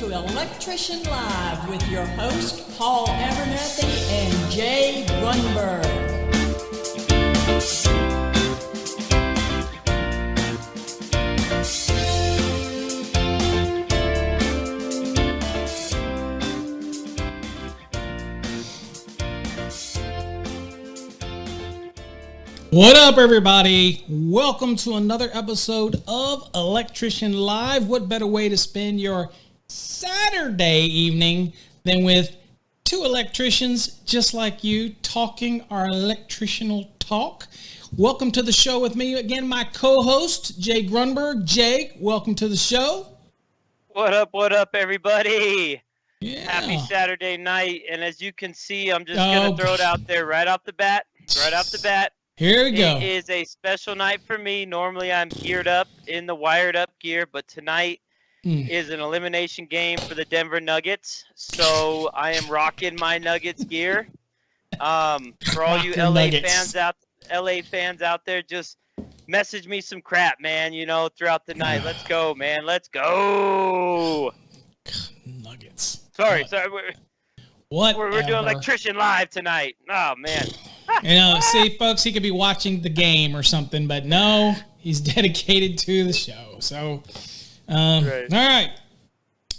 to Electrician Live with your hosts, Paul Abernathy and Jay Grunberg. What up, everybody? Welcome to another episode of Electrician Live. What better way to spend your Saturday evening than with two electricians just like you talking our electrical talk? Welcome to the show with me again, my co-host, Jay Grunberg. Jay, welcome to the show. What up, everybody? Yeah. Happy Saturday night. And as you can see, I'm just going to throw it out there right off the bat. Here we go. It is a special night for me. Normally, I'm geared up in the wired up gear, but tonight is an elimination game for the Denver Nuggets. So I am rocking my Nuggets gear. For all you LA fans out there, just message me some crap, man, throughout the night. Let's go, man. Let's go. Nuggets. Sorry. We're doing Whatever. Electrician Live tonight. Oh, man. See, folks, he could be watching the game or something, but no, he's dedicated to the show. So, Right. All right.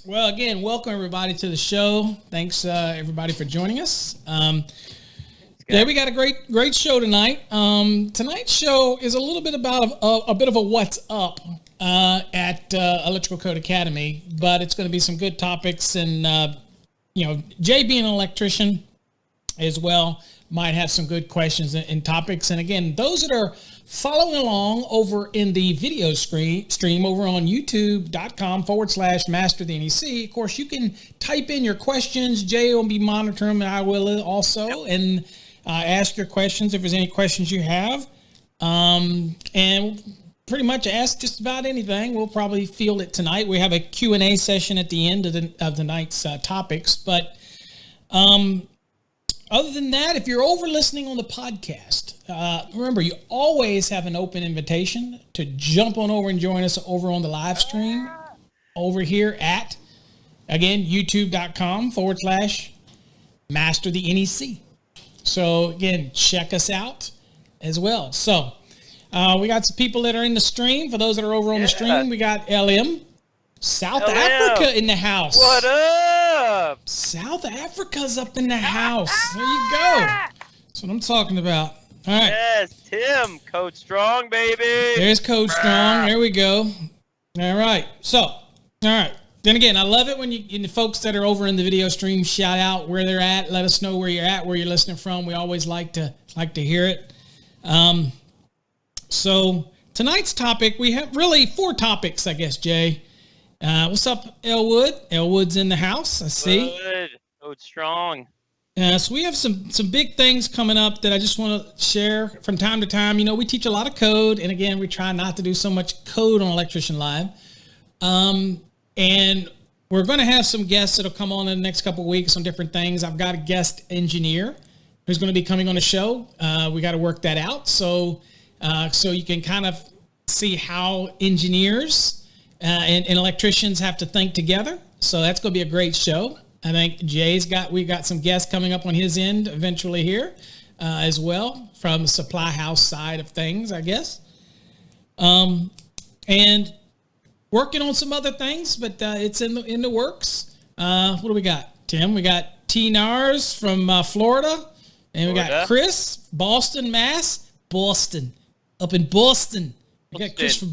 Well, again, welcome everybody to the show. Thanks, everybody, for joining us. Yeah, we got a great show tonight. Tonight's show is a little bit about a bit of a what's up at Electrical Code Academy, but it's going to be some good topics, and Jay being an electrician as well might have some good questions and topics. And again, those that are following along over in the video stream over on youtube.com/master the NEC. Of course, you can type in your questions. Jay will be monitoring them, and I will also, and ask your questions if there's any questions you have. And pretty much ask just about anything. We'll probably field it tonight. We have a Q&A session at the end of the night's topics. But other than that, if you're over listening on the podcast, remember, you always have an open invitation to jump on over and join us over on the live stream over here at, again, youtube.com/master the NEC. So, again, check us out as well. So, we got some people that are in the stream. For those that are over on the stream, we got LM, South Africa in the house. What up? South Africa's up in the house. There you go. That's what I'm talking about. All right. Yes, Tim, Code Strong, baby. There's Code Strong. There we go. All right. So, all right. Then again, I love it when the folks that are over in the video stream shout out where they're at. Let us know where you're at, where you're listening from. We always like to hear it. So tonight's topic, we have really 4 topics, I guess, Jay. What's up, Elwood? Elwood's in the house, I see. Good. Code Strong. So we have some big things coming up that I just want to share from time to time. We teach a lot of code, and again, we try not to do so much code on Electrician Live. And we're going to have some guests that'll come on in the next couple of weeks on different things. I've got a guest engineer who's going to be coming on the show. We got to work that out. So you can kind of see how engineers and electricians have to think together. So that's going to be a great show. I think we've got some guests coming up on his end eventually here as well from the supply house side of things, I guess. And working on some other things, but it's in the works. What do we got, Tim? We got T. Nars from Florida, and we got Chris, Boston, Mass. Boston. Up in Boston. We got Chris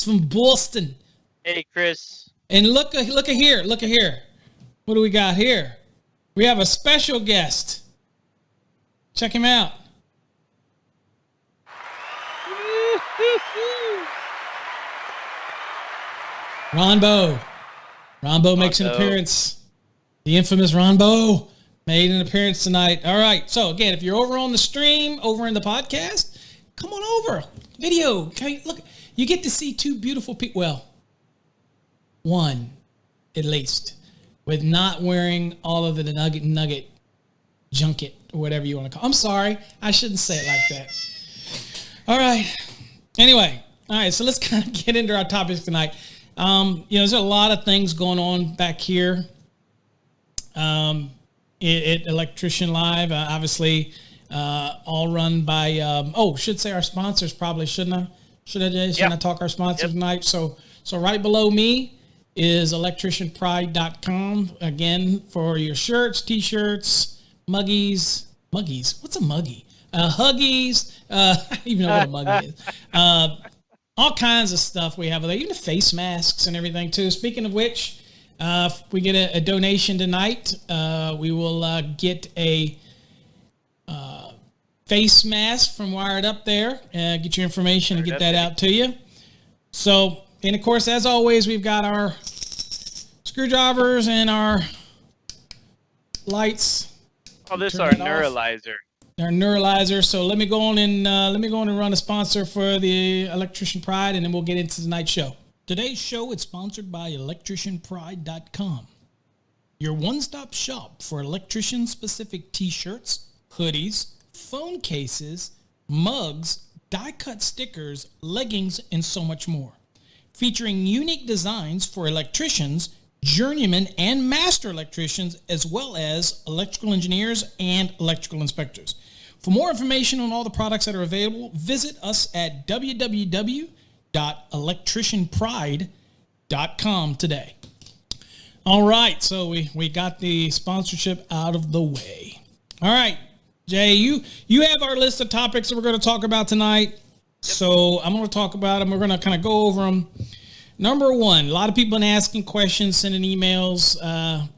from Boston. Hey, Chris. And look at here. What do we got here? We have a special guest. Check him out. Ronbo makes an appearance. The infamous Ronbo made an appearance tonight. All right. So again, if you're over on the stream, over in the podcast, come on over. Video. Okay, look, you get to see 2 beautiful people. Well, 1 at least, with not wearing all of the nugget junket or whatever you want to call it. I'm sorry. I shouldn't say it like that. All right. Anyway. All right. So let's kind of get into our topics tonight. There's a lot of things going on back here. At Electrician Live, obviously, all run by, should say our sponsors probably, shouldn't I? Shouldn't I talk our sponsors tonight? So right below me is electricianpride.com. Again, for your shirts, t-shirts, muggies. What's a muggie? Huggies. I don't even know what a muggie is. All kinds of stuff we have there, even the face masks and everything too. Speaking of which, if we get a donation tonight, we will get a face mask from Wired Up there. Get your information and get that out to you. So, and of course, as always, we've got our screwdrivers and our lights. Oh, this is our neuralizer. Our neuralizer. So let me go on and run a sponsor for the Electrician Pride, and then we'll get into tonight's show. Today's show is sponsored by electricianpride.com, your one-stop shop for electrician-specific t-shirts, hoodies, phone cases, mugs, die-cut stickers, leggings, and so much more. Featuring unique designs for electricians, journeymen, and master electricians, as well as electrical engineers and electrical inspectors. For more information on all the products that are available, visit us at www.electricianpride.com today. All right, so we got the sponsorship out of the way. All right, Jay, you have our list of topics that we're going to talk about tonight. So I'm going to talk about them. We're going to kind of go over them. Number one, a lot of people been asking questions, sending emails,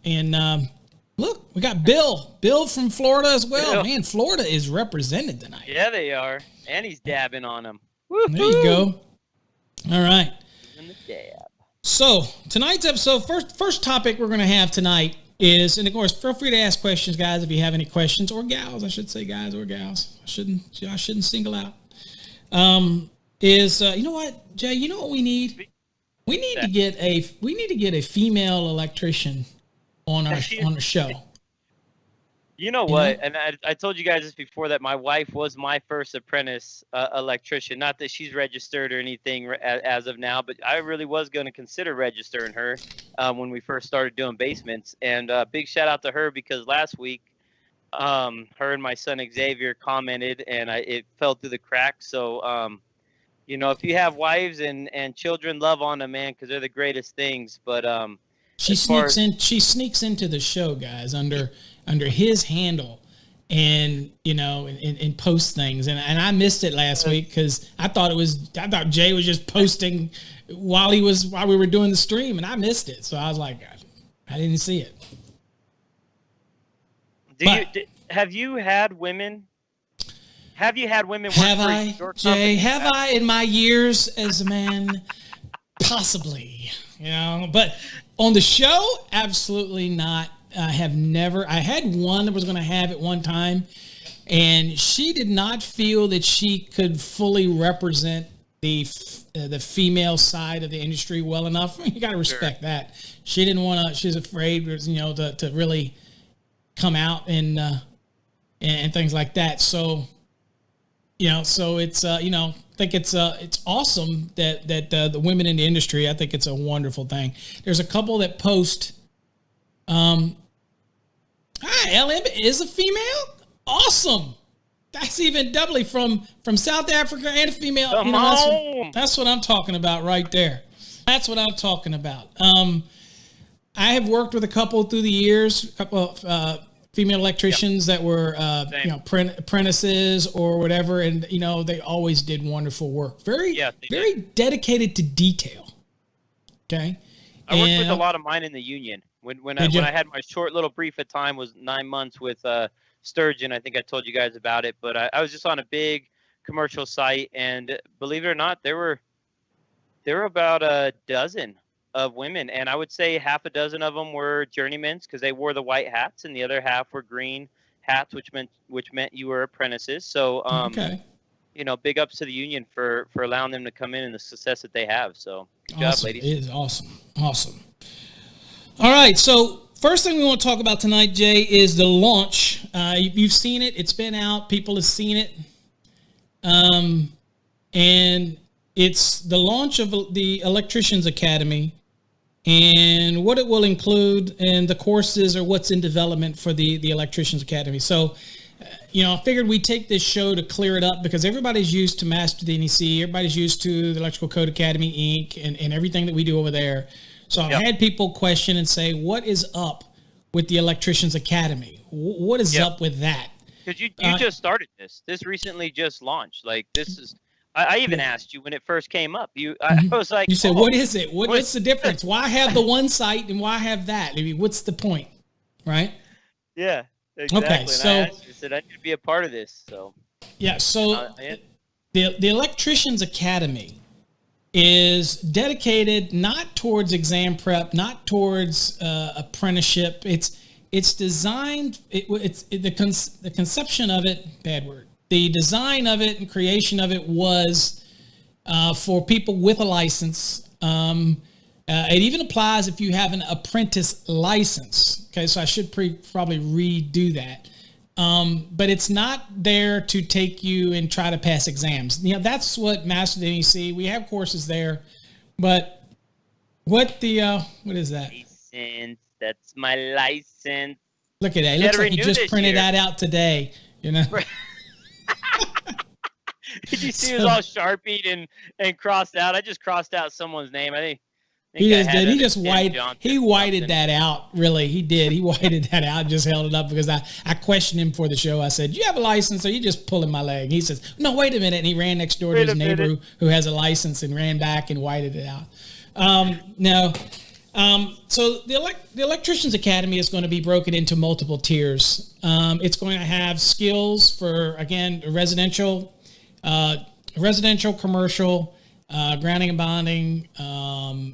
and look, we got Bill from Florida as well. Bill. Man, Florida is represented tonight. Yeah, they are, and he's dabbing on them. There you go. All right. In the dab. So tonight's episode, first topic we're going to have tonight is, and of course, feel free to ask questions, guys, if you have any questions, or gals, I should say, guys or gals. I shouldn't single out. You know what, Jay? You know what we need? We need to get a female electrician on the show. You know what? And I told you guys this before, that my wife was my first apprentice electrician. Not that she's registered or anything as of now, but I really was going to consider registering her when we first started doing basements. And big shout out to her, because last week her and my son Xavier commented, and it fell through the cracks. So if you have wives and children, love on them, man, because they're the greatest things. But she sneaks into the show, guys, under his handle, and and posts things, and I missed it last week because I thought Jay was just posting while we were doing the stream, and I missed it, so I was like, I didn't see it. Have you had women? Have you had women? Have I, Jay? Have I, in my years as a man? Possibly, but on the show, absolutely not. I have never. I had one that was going to have at one time, and she did not feel that she could fully represent the female side of the industry well enough. You got to respect that. She didn't want to. She's afraid, to really come out and things like that. So, so it's I think it's awesome that the women in the industry. I think it's a wonderful thing. There's a couple that post. Hi, LM is a female. Awesome. That's even doubly from South Africa and a female. That's what I'm talking about right there. That's what I'm talking about. I have worked with a couple through the years, a couple of female electricians that were apprentices or whatever, and they always did wonderful work. Very dedicated to detail. Okay. I worked with a lot of mine in the union. When I had my short little brief at time, was 9 months with Sturgeon. I think I told you guys about it, but I was just on a big commercial site, and believe it or not, there were about a dozen of women, and I would say half a dozen of them were journeymen because they wore the white hats, and the other half were green hats, which meant you were apprentices. So big ups to the union for allowing them to come in and the success that they have. So good job, ladies. It is awesome. All right, so first thing we want to talk about tonight, Jay, is the launch. You've seen it. It's been out. People have seen it. And it's the launch of the Electricians Academy and what it will include and the courses or what's in development for the Electricians Academy. So, I figured we'd take this show to clear it up because everybody's used to Master the NEC. Everybody's used to the Electrical Code Academy, Inc. and everything that we do over there. So I've had people question and say, what is up with the Electricians Academy? What is up with that? Because you just started this. This recently just launched. Like, this is... I even asked you when it first came up. I was like... You said, what is it? What's the difference? Why have the one site and why have that? I mean, what's the point? Right? Yeah. Exactly. Okay, so I said I need to be a part of this. So the Electricians Academy is dedicated not towards exam prep, not towards apprenticeship. It's designed. The conception of it, bad word. The design of it and creation of it was for people with a license. It even applies if you have an apprentice license. Okay, so I should probably redo that. But it's not there to take you and try to pass exams. That's what Master the NEC. We have courses there, but what is that? License. That's my license. Look at that. It looks like you just printed that out today. Did you see it was all Sharpied and crossed out? I just crossed out someone's name. I think he just did. He just whited that out. Really, he did. He whited that out and just held it up because I questioned him for the show. I said, "You have a license, or you just pulling my leg?" He says, "No, wait a minute." And he ran next door to his neighbor who has a license and ran back and whited it out. So the Electricians Academy is going to be broken into multiple tiers. It's going to have skills for, again, residential, commercial, grounding and bonding.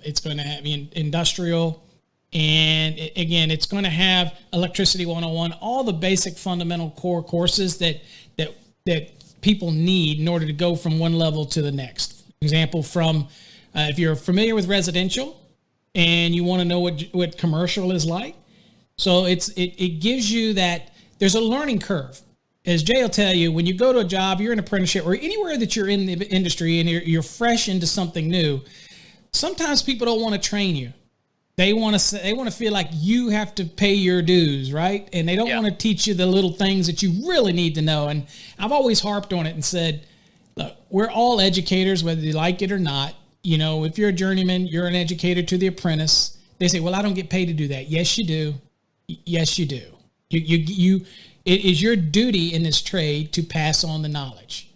It's going to have industrial. And again, it's going to have Electricity 101, all the basic fundamental core courses that people need in order to go from one level to the next. Example from, if you're familiar with residential, and you want to know what commercial is like. So it gives you that there's a learning curve. As Jay will tell you, when you go to a job, you're an apprenticeship, or anywhere that you're in the industry and you're fresh into something new, sometimes people don't want to train you. They want to feel like you have to pay your dues, right? And they don't want to teach you the little things that you really need to know. And I've always harped on it and said, look, we're all educators, whether you like it or not. If you're a journeyman, you're an educator to the apprentice. They say, well, I don't get paid to do that. Yes, you do. Yes, you do. It is your duty in this trade to pass on the knowledge,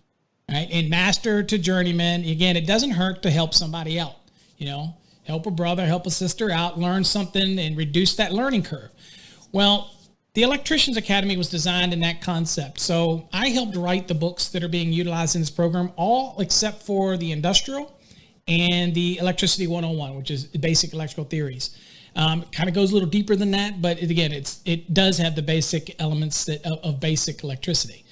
right? And master to journeyman. Again, it doesn't hurt to help somebody out, help a brother, help a sister out, learn something and reduce that learning curve. Well, the Electricians Academy was designed in that concept. So I helped write the books that are being utilized in this program, all except for the industrial and the Electricity 101, which is basic electrical theories. Kind of goes a little deeper than that, but again, it does have the basic elements of basic electricity.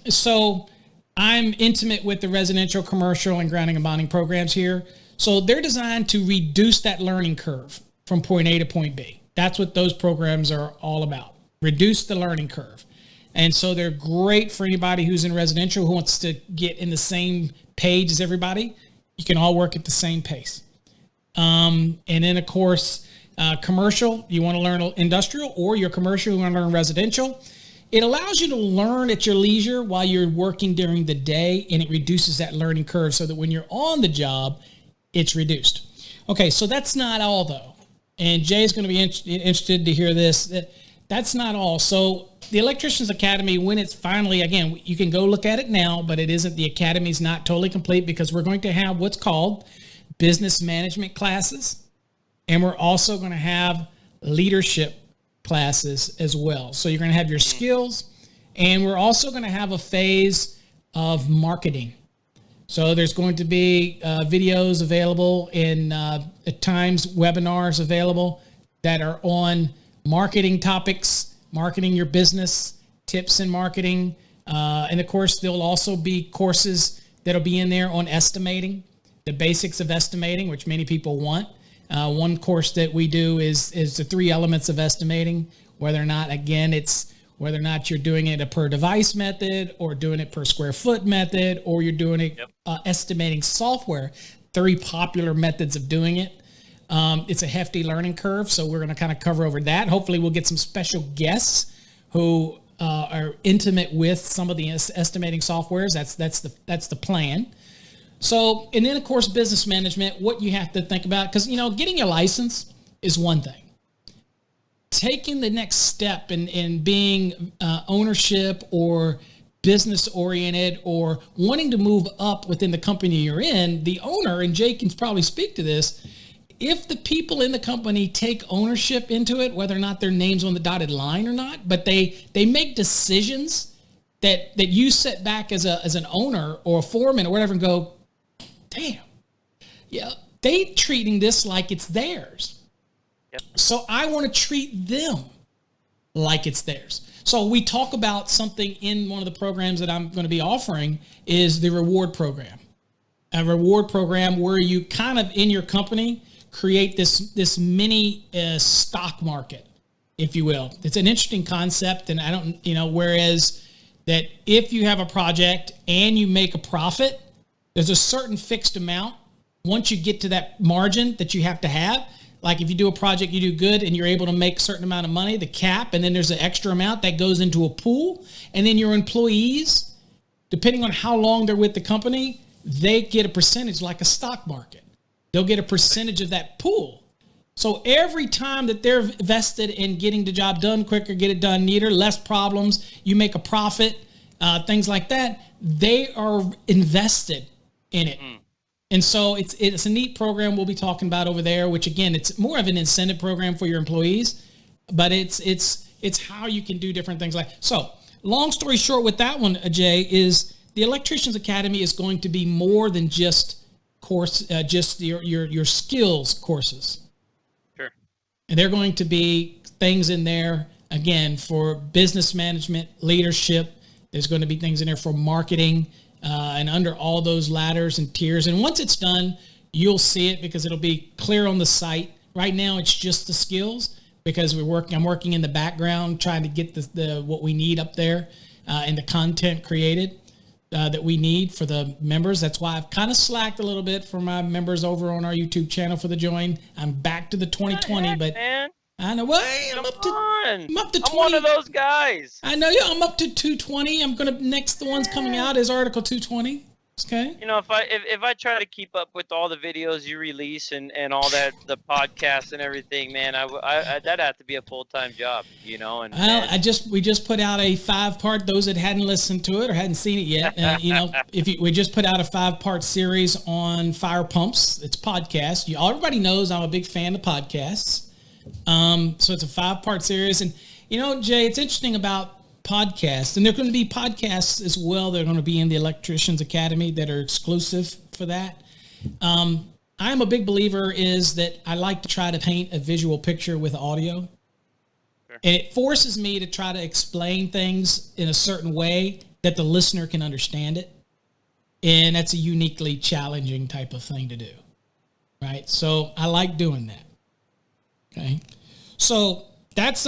So I'm intimate with the residential, commercial, and grounding and bonding programs here. So they're designed to reduce that learning curve from point A to point B. That's what those programs are all about. Reduce the learning curve. And so they're great for anybody who's in residential who wants to get in the same page as everybody. You can all work at the same pace. And then, of course, commercial, you want to learn industrial, or you're commercial, you want to learn residential. It allows you to learn at your leisure while you're working during the day, and it reduces that learning curve so that when you're on the job, it's reduced. Okay, so that's not all, though. And Jay's going to be interested to hear this. That's not all. So the Electricians Academy, when it's finally, again, you can go look at it now, but it isn't, the academy's not totally complete because we're going to have what's called business management classes, and we're also going to have leadership classes as well. So you're going to have your skills, and we're also going to have a phase of marketing. So there's going to be videos available and at times webinars available that are on marketing topics, marketing your business, tips in marketing. And of course, there'll also be courses that'll be in there on estimating, the basics of estimating, which many people want. One course that we do is the 3 elements of estimating, whether or not, again, it's whether or not you're doing it a per device method or doing it per square foot method, or you're doing it estimating software, 3 popular methods of doing it. It's a hefty learning curve, so we're going to kind of cover over that. Hopefully we'll get some special guests who are intimate with some of the estimating softwares. That's the plan. So, and then of course, business management, what you have to think about, because, getting your license is one thing. Taking the next step in being ownership or business oriented or wanting to move up within the company you're in, the owner, and Jay can probably speak to this, if the people in the company take ownership into it, whether or not their name's on the dotted line or not, but they make decisions that you sit back as an owner or a foreman or whatever and go, damn, yeah, they treating this like it's theirs. Yep. So I want to treat them like it's theirs. So we talk about something in one of the programs that I'm going to be offering is the reward program. A reward program where you kind of in your company create this mini stock market, if you will. It's an interesting concept, and I don't, whereas that if you have a project and you make a profit, there's a certain fixed amount. Once you get to that margin that you have to have, like if you do a project, you do good and you're able to make a certain amount of money, the cap, and then there's an extra amount that goes into a pool, and then your employees, depending on how long they're with the company, they get a percentage like a stock market. They'll get a percentage of that pool. So every time that they're vested in getting the job done quicker, get it done neater, less problems, you make a profit, things like that, they are invested in it. And so it's a neat program we'll be talking about over there, which again, it's more of an incentive program for your employees, but it's how you can do different things like. So long story short with that one, Jay, is the Electricians Academy is going to be more than just just your skills courses. Sure. And they're going to be things in there, again, for business management, leadership. There's going to be things in there for marketing, and under all those ladders and tiers. And once it's done, you'll see it because it'll be clear on the site. Right now, it's just the skills because I'm working in the background trying to get the what we need up there and the content created. That we need for the members. That's why I've kind of slacked a little bit for my members over on our YouTube channel for the join. I'm back to the 2020, but man. I know. Well, I'm up to 20. I'm one of those guys. I know. Yeah, I'm up to 220. The one's coming out is Article 220. Okay. If I try to keep up with all the videos you release and all that, the podcasts and everything, man, I that'd have to be a full-time job, And we just put out a 5-part. Those that hadn't listened to it or hadn't seen it yet, we just put out a 5-part series on fire pumps. It's podcast. Everybody knows I'm a big fan of podcasts. So it's a 5-part series, and Jay, it's interesting about podcasts, and there are going to be podcasts as well that are going to be in the Electricians Academy that are exclusive for that. I'm a big believer is that I like to try to paint a visual picture with audio. Sure. And it forces me to try to explain things in a certain way that the listener can understand it. And that's a uniquely challenging type of thing to do. Right? So I like doing that. Okay. So that's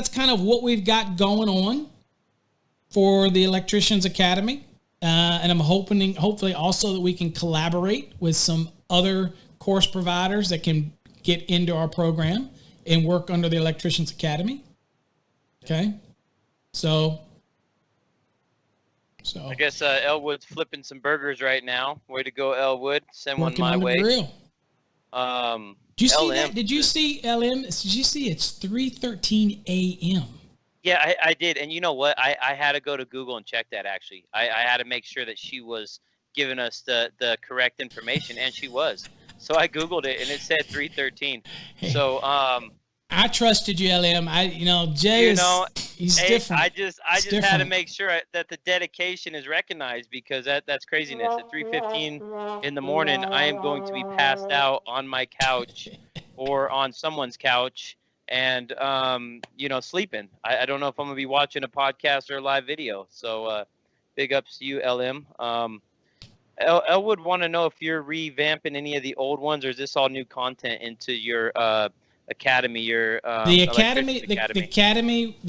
kind of what we've got going on for the Electricians Academy. And I'm hopefully also that we can collaborate with some other course providers that can get into our program and work under the Electricians Academy. Okay. So I guess Elwood's flipping some burgers right now. Way to go, Elwood. Send one working my on the way. grill. Did you see that? Did you just- see LM? Did you see it's 3:13 a.m.? Yeah, I did. And you know what? I had to go to Google and check that, actually. I had to make sure that she was giving us the correct information, and she was. So I Googled it, and it said 3:13. So I trusted you, LM. Jay he's different. I just had to make sure that the dedication is recognized, because that's craziness. At 3:15 in the morning, I am going to be passed out on my couch or on someone's couch and sleeping. I don't know if I'm gonna be watching a podcast or a live video. So big ups to you, LM. Elwood want to know if you're revamping any of the old ones, or is this all new content into your academy? The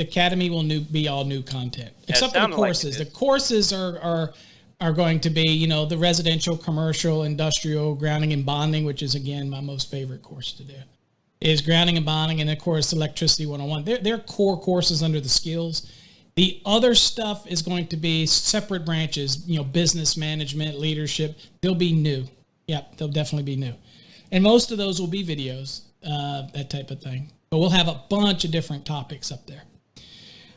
academy will be all new content, except for the courses. The courses are are going to be, the residential, commercial, industrial, grounding and bonding, which is, again, my most favorite course to do, is grounding and bonding, and, of course, electricity 101. They're core courses under the skills. The other stuff is going to be separate branches, business management, leadership. They'll be new. Yep, they'll definitely be new. And most of those will be videos, that type of thing. But we'll have a bunch of different topics up there.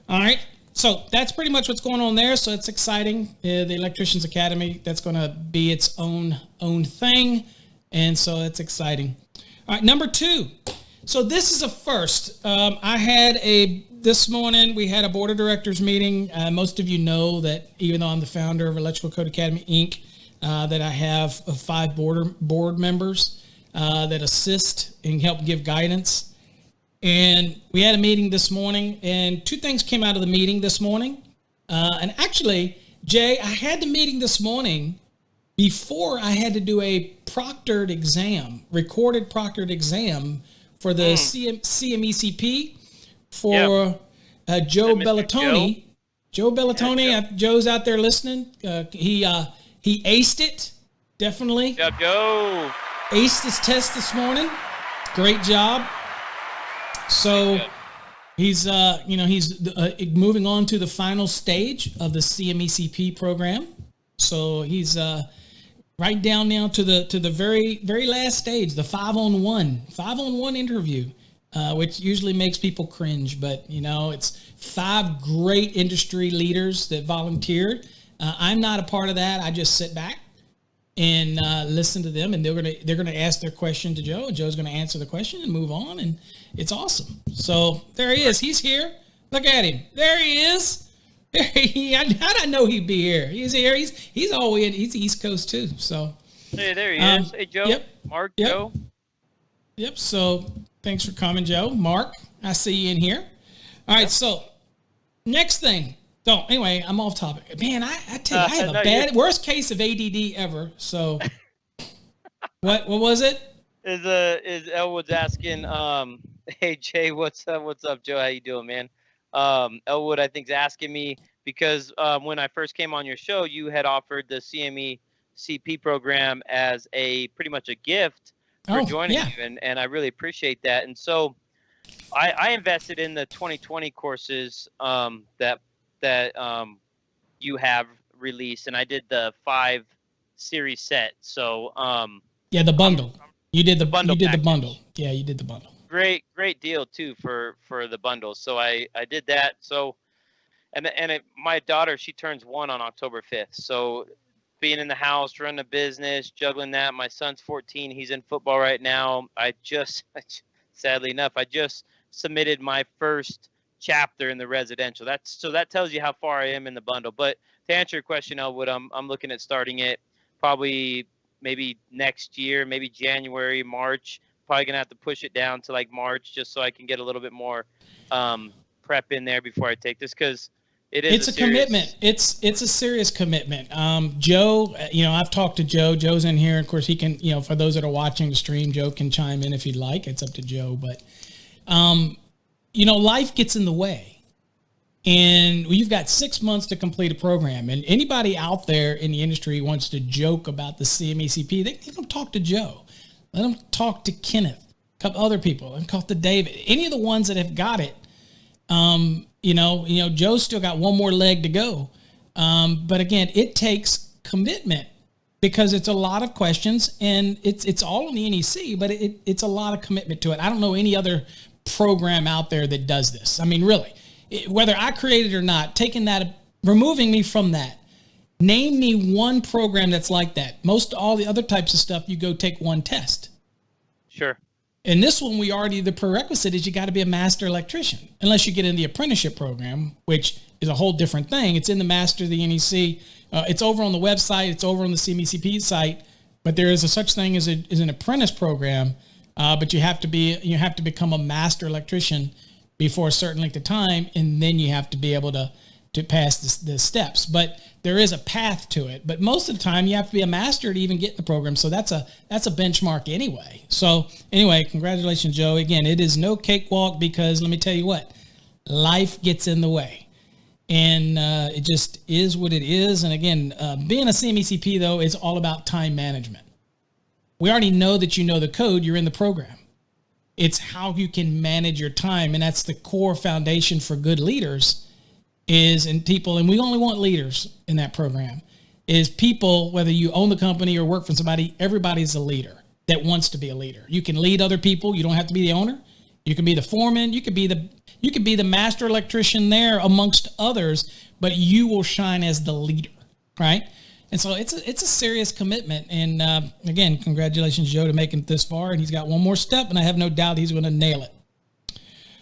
All right. So that's pretty much what's going on there. So it's exciting. The Electricians Academy, that's going to be its own thing. And so it's exciting. All right. Number 2. So this is a first. This morning we had a board of directors meeting. Most of you know that even though I'm the founder of Electrical Code Academy, Inc., that I have 5 board members that assist and help give guidance. And we had a meeting this morning, and 2 things came out of the meeting this morning. And actually, Jay, I had the meeting this morning before I had to do a recorded proctored exam for the CMECP for Joe Bellatoni. Joe Bellatoni, Yeah, Joe. Joe's out there listening. He aced it, definitely. Good job, Joe. Aced his test this morning. Great job. So he's moving on to the final stage of the CMECP program. So he's right down now to the very, very last stage, the 5-on-1 interview, which usually makes people cringe. But, it's 5 great industry leaders that volunteered. I'm not a part of that. I just sit back and listen to them, and they're gonna ask their question to Joe, and Joe's gonna answer the question and move on, and it's awesome. So there he is. He's here. Look at him. There he is. How did I know he'd be here? He's here. He's all the way in. He's East Coast too. So Hey, there he is. Hey, Joe. Yep. Mark, Yep. Joe. Yep. So thanks for coming, Joe. Mark, I see you in here. All right. So next thing. So anyway, I'm off topic. Man, I tell you, I have a worst case of ADD ever. So what was it? Is Elwood's asking, hey Jay, what's up, Joe? How you doing, man? Elwood, I think, is asking me because when I first came on your show, you had offered the CMECP program as pretty much a gift for joining you, and I really appreciate that. And so I invested in the 2020 courses that you have released, and I did the 5 series set. So the bundle. You did the bundle. You did package. the bundle. Yeah, you did the bundle. Great deal too for the bundle. So I did that. So my daughter, she turns 1 on October 5th. So being in the house, running a business, juggling that. My son's 14. He's in football right now. Sadly enough, I just submitted my first chapter in the residential. That tells you how far I am in the bundle. But to answer your question, Elwood, I'm looking at starting it probably maybe next year, maybe January, March. Probably gonna have to push it down to like March just so I can get a little bit more prep in there before I take this, because it's a commitment. It's a serious commitment. Joe, I've talked to Joe. Joe's in here. Of course, he can, for those that are watching the stream, Joe can chime in if he'd like. It's up to Joe. But, life gets in the way. And you've got 6 months to complete a program. And anybody out there in the industry wants to joke about the CMECP, they let them talk to Joe. Let them talk to Kenneth, a couple other people, and talk to David. Any of the ones that have got it, Joe's still got one more leg to go. But again, it takes commitment because it's a lot of questions, and it's all on the NEC, but it's a lot of commitment to it. I don't know any other program out there that does this. I mean, really, whether I created it or not, taking that, removing me from that. Name me one program that's like that. Most all the other types of stuff, you go take one test. Sure. And this one, the prerequisite is you got to be a master electrician, unless you get in the apprenticeship program, which is a whole different thing. It's in the master of the NEC. It's over on the website. It's over on the CMECP site. But there is a such thing as an apprentice program. But you have to become a master electrician before a certain length of time, and then you have to be able to pass the steps. But there is a path to it. But most of the time, you have to be a master to even get in the program. So that's a benchmark anyway. So anyway, congratulations, Joe. Again, it is no cakewalk because let me tell you what, life gets in the way. And it just is what it is. And again, being a CMECP, though, is all about time management. We already know that you know the code. You're in the program. It's how you can manage your time. And that's the core foundation for good leaders and people. And we only want leaders in that program. Is people, whether you own the company or work for somebody, everybody's a leader that wants to be a leader. You can lead other people. You don't have to be the owner. You can be the foreman. You could be the master electrician there amongst others, but you will shine as the leader, right? And so it's a serious commitment. And again, congratulations, Joe, to making it this far. And he's got one more step, and I have no doubt he's going to nail it.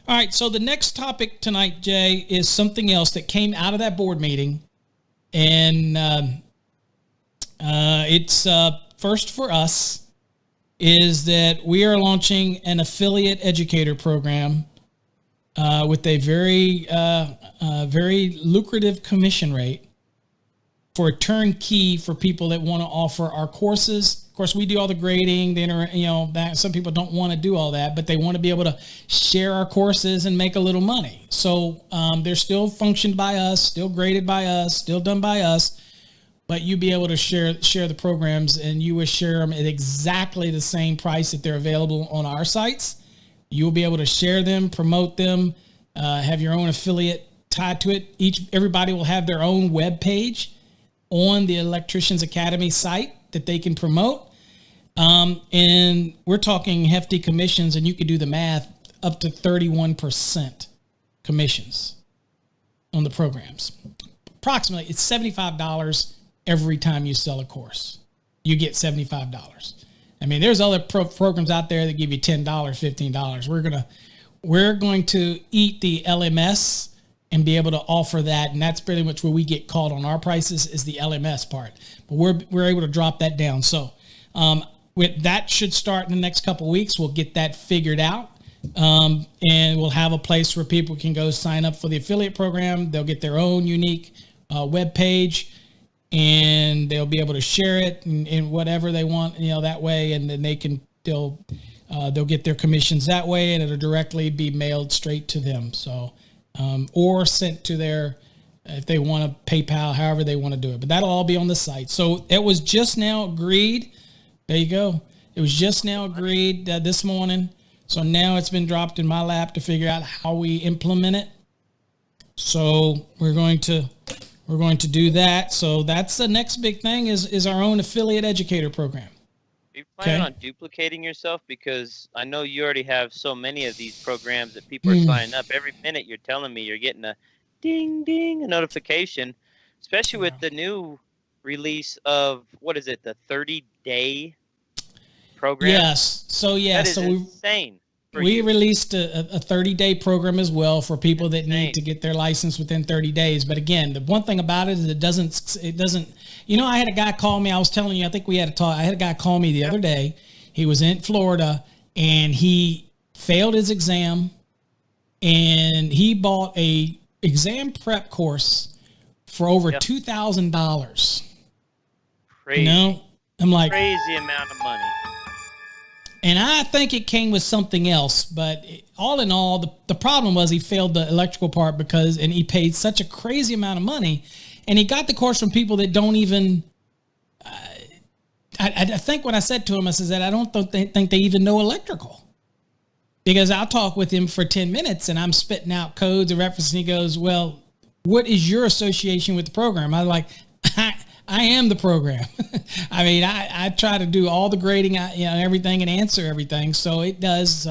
All right, so the next topic tonight, Jay, is something else that came out of that board meeting, and it's first for us is that we are launching an affiliate educator program with a very lucrative commission rate for a turnkey for people that want to offer our courses. Of course, we do all the grading, some people don't want to do all that, but they want to be able to share our courses and make a little money. So they're still functioned by us, still graded by us, still done by us, but you be able to share the programs, and you will share them at exactly the same price that they're available on our sites. You'll be able to share them, promote them, have your own affiliate tied to it. Everybody will have their own web page on the Electricians Academy site that they can promote. And we're talking hefty commissions, and you could do the math, up to 31% commissions on the programs. Approximately, it's $75 every time you sell a course. You get $75. I mean, there's other programs out there that give you $10, $15. We're going to eat the LMS and be able to offer that, and that's pretty much where we get called on our prices is the LMS part. But we're able to drop that down. So that should start in the next couple of weeks. We'll get that figured out, and we'll have a place where people can go sign up for the affiliate program. They'll get their own unique web page, and they'll be able to share it in whatever they want, that way, and then they'll get their commissions that way, and it'll directly be mailed straight to them. So, or sent to if they want to PayPal, however they want to do it, but that'll all be on the site. So it was just now agreed. There you go. It was just now agreed this morning. So now it's been dropped in my lap to figure out how we implement it. So we're going to do that. So that's the next big thing is our own affiliate educator program. Are you planning on duplicating yourself? Because I know you already have so many of these programs that people are signing up. Every minute you're telling me you're getting a ding, ding, a notification, especially with the new release of, the 30-day program? Yes. So, yeah. That is insane. We released a 30-day program as well for people that need to get their license within 30 days. But again, the one thing about it is it doesn't, I had a guy call me. I was telling you, I think we had a talk. I had a guy call me the other day. He was in Florida and he failed his exam, and he bought a exam prep course for over $2,000. Crazy. I'm like, crazy amount of money. And I think it came with something else, but all in all, the problem was he failed the electrical part and he paid such a crazy amount of money, and he got the course from people that don't even. I think what I said to him, I said that I don't think they even know electrical, because I'll talk with him for 10 minutes and I'm spitting out codes and references, and he goes, "Well, what is your association with the program?" I'm like, I am the program. I mean, I try to do all the grading, everything, and answer everything. So it does.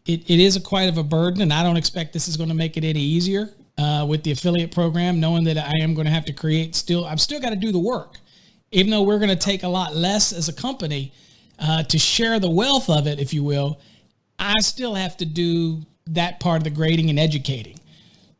It is quite of a burden, and I don't expect this is going to make it any easier with the affiliate program. Knowing that I am going to have to create. I've still got to do the work, even though we're going to take a lot less as a company to share the wealth of it, if you will. I still have to do that part of the grading and educating.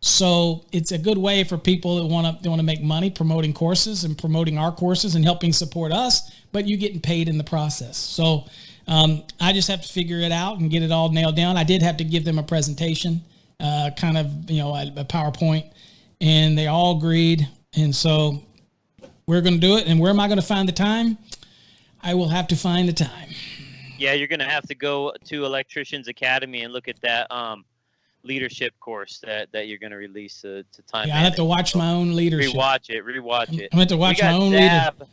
So it's a good way for people that want to make money promoting courses and promoting our courses and helping support us, but you getting paid in the process. So I just have to figure it out and get it all nailed down. I did have to give them a presentation, a PowerPoint, and they all agreed. And so we're going to do it. And where am I going to find the time? I will have to find the time. Yeah, you're going to have to go to Electricians Academy and look at that leadership course that you're going to release to time. Yeah, I have to watch my own leadership. Rewatch it. I have to watch my own leadership.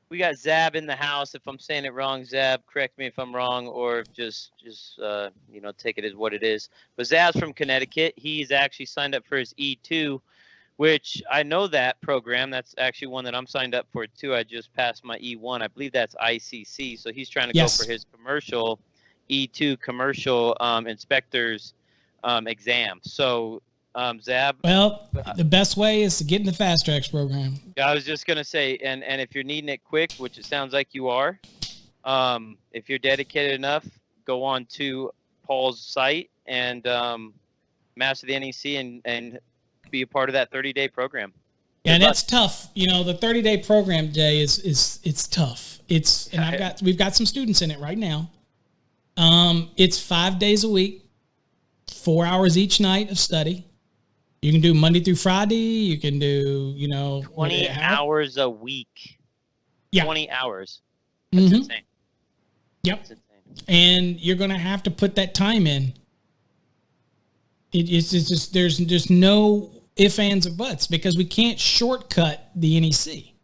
We got Zab in the house. If I'm saying it wrong, Zab, correct me if I'm wrong, or just take it as what it is. But Zab's from Connecticut. He's actually signed up for his E2, which I know that program. That's actually one that I'm signed up for too. I just passed my E1. I believe that's ICC. So he's trying to go for his commercial E2 commercial inspector's exam. So Zab. Well, the best way is to get in the Fast Tracks program. I was just gonna say, and if you're needing it quick, which it sounds like you are, if you're dedicated enough, go on to Paul's site and master the NEC and be a part of that 30-day program. Yeah, and that's tough. The 30-day program, Jay, it's tough. We've got some students in it right now. It's 5 days a week, 4 hours each night of study. You can do Monday through Friday. You can do, 20 hours a week. Yeah. 20 hours. That's insane. Yep. That's insane. And you're going to have to put that time in. It's just, there's no ifs, ands, or buts, because we can't shortcut the NEC,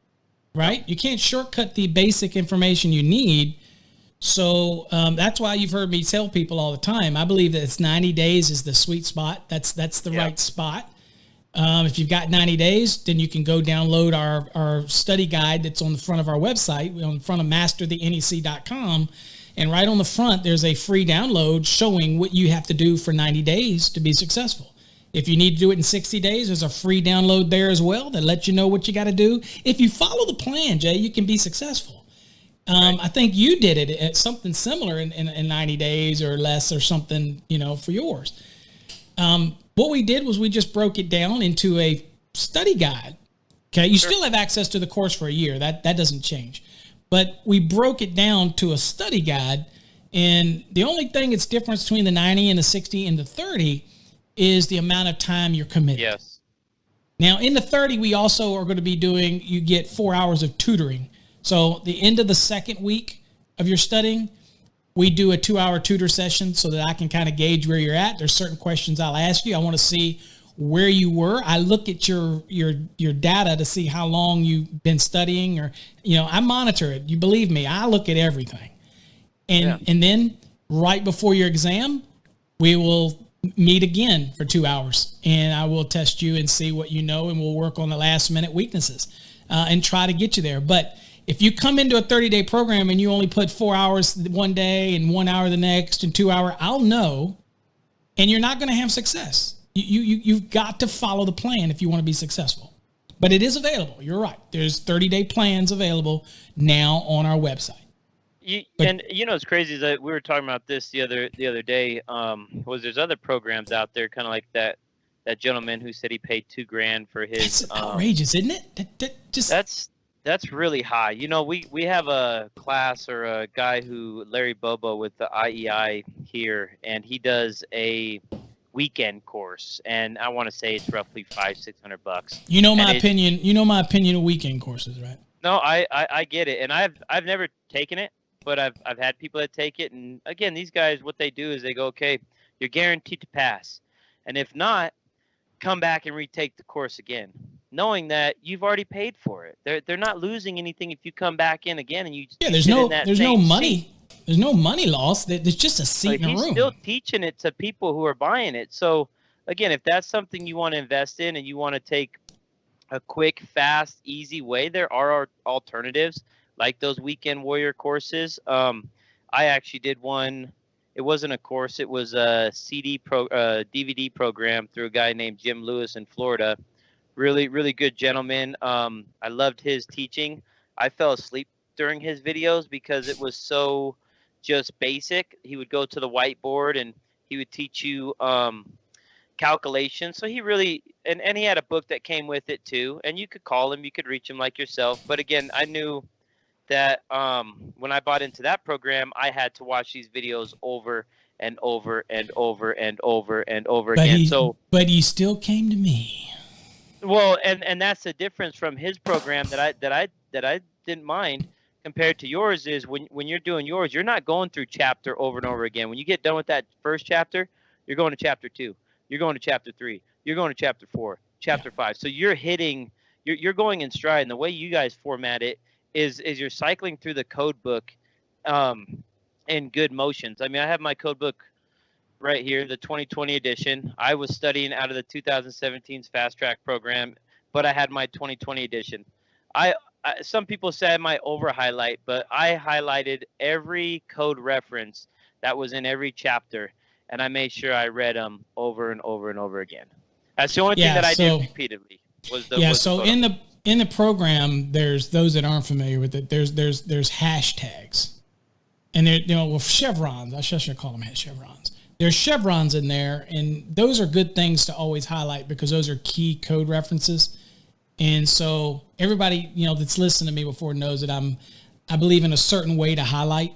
right? You can't shortcut the basic information you need. So that's why you've heard me tell people all the time, I believe that it's 90 days is the sweet spot. That's the right spot. If you've got 90 days, then you can go download our study guide that's on the front of our website, on the front of masterthenec.com. And right on the front, there's a free download showing what you have to do for 90 days to be successful. If you need to do it in 60 days, there's a free download there as well that lets you know what you got to do. If you follow the plan, Jay, you can be successful. Right. I think you did it at something similar in 90 days or less or something, for yours. What we did was we just broke it down into a study guide. Okay. You still have access to the course for a year. That doesn't change. But we broke it down to a study guide. And the only thing that's different between the 90 and the 60 and the 30 is the amount of time you're committed. Yes. Now, in the 30, we also are going to be you get 4 hours of tutoring. So the end of the second week of your studying, we do a 2-hour tutor session so that I can kind of gauge where you're at. There's certain questions I'll ask you. I want to see where you were. I look at your data to see how long you've been studying, or, I monitor it. You believe me, I look at everything. And then right before your exam, we will meet again for 2 hours, and I will test you and see what you know, and we'll work on the last minute weaknesses and try to get you there. But if you come into a 30-day program and you only put 4 hours one day and 1 hour the next and 2 hours, I'll know, and you're not going to have success. You've got to follow the plan if you want to be successful. But it is available. You're right. There's 30-day plans available now on our website. What's crazy is that we were talking about this the other day. There's other programs out there, kind of like that gentleman who said he paid $2,000 for his. That's outrageous, isn't it? That's really high. We have a class or a guy Larry Bobo with the IEI here, and he does a weekend course, and I want to say it's roughly $500-$600. You know my opinion. You know my opinion of weekend courses, right? No, I get it, and I've never taken it, but I've had people that take it, and again, these guys, what they do is they go, okay, you're guaranteed to pass, and if not, come back and retake the course again, knowing that you've already paid for it. They're not losing anything if you come back in again and you. Yeah, there's no money. There's no money loss. There's just a seat in a room. He's still teaching it to people who are buying it. So again, if that's something you want to invest in and you want to take a quick, fast, easy way, there are alternatives like those Weekend Warrior courses. I actually did one. It wasn't a course. It was a DVD program through a guy named Jim Lewis in Florida. Really, really good gentleman. I loved his teaching. I fell asleep during his videos because it was so just basic. He would go to the whiteboard and he would teach you calculations. So he really, and he had a book that came with it too. And you could call him, you could reach him like yourself. But again, I knew that when I bought into that program, I had to watch these videos over and over and over and over and over again. But he still came to me. Well, and that's the difference from his program that I didn't mind compared to yours is when you're doing yours, you're not going through chapter over and over again. When you get done with that first chapter, you're going to chapter 2. you're going to chapter 3, you're going to chapter 4, chapter 5. So you're going in stride. And the way you guys format it is you're cycling through the code book in good motions. I mean, I have my code book right here, the 2020 edition. I was studying out of the 2017's fast track program, but I had my 2020 edition. Some people say I might over highlight, but I highlighted every code reference that was in every chapter, and I made sure I read them over and over and over again. That's the only thing that I did repeatedly. In the program, there's those that aren't familiar with it. There's hashtags, and they're chevrons. I should call them chevrons. There's chevrons in there, and those are good things to always highlight because those are key code references. And so everybody, that's listened to me before knows that I believe in a certain way to highlight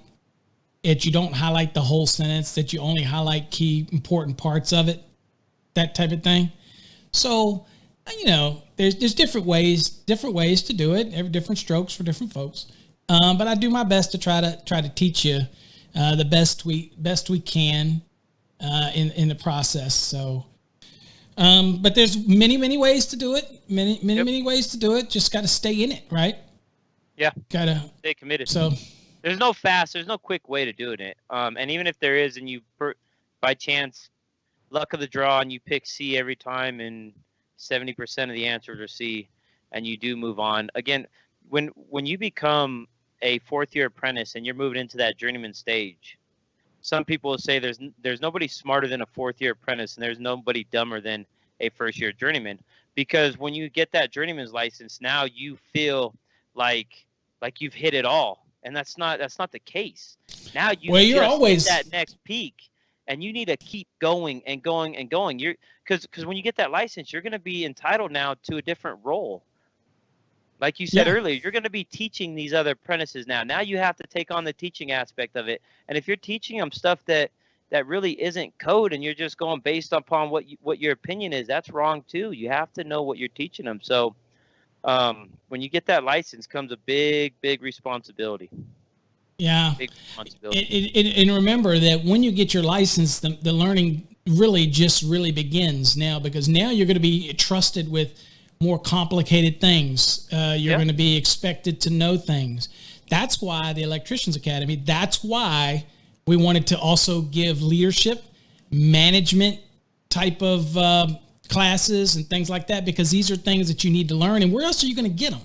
it. You don't highlight the whole sentence, that you only highlight key important parts of it, that type of thing. So, there's different ways to do it. Every different strokes for different folks. But I do my best to try to teach you the best we can in the process. So, but there's many ways to do it. Many ways to do it. Just got to stay in it, right? Yeah. Gotta stay committed. So there's no quick way to do it. And even if there is, and you by chance, luck of the draw, and you pick C every time, and 70% of the answers are C, and you do move on. Again, when you become a fourth-year apprentice and you're moving into that journeyman stage, some people will say there's nobody smarter than a fourth-year apprentice, and there's nobody dumber than a first-year journeyman. Because when you get that journeyman's license, now you feel like you've hit it all, and that's not the case. Now you're always at that next peak, and you need to keep going and going and going. Because when you get that license, you're going to be entitled now to a different role. Like you said earlier, you're going to be teaching these other apprentices now. Now you have to take on the teaching aspect of it. And if you're teaching them stuff that really isn't code, and you're just going based upon what your opinion is, that's wrong too. You have to know what you're teaching them. So when you get that license comes a big responsibility. Yeah. Big responsibility. And remember that when you get your license, the learning really begins now, because now you're going to be trusted with more complicated things. You're going to be expected to know things. That's why the Electricians Academy, that's why we wanted to also give leadership, management type of classes and things like that, because these are things that you need to learn. And where else are you going to get them?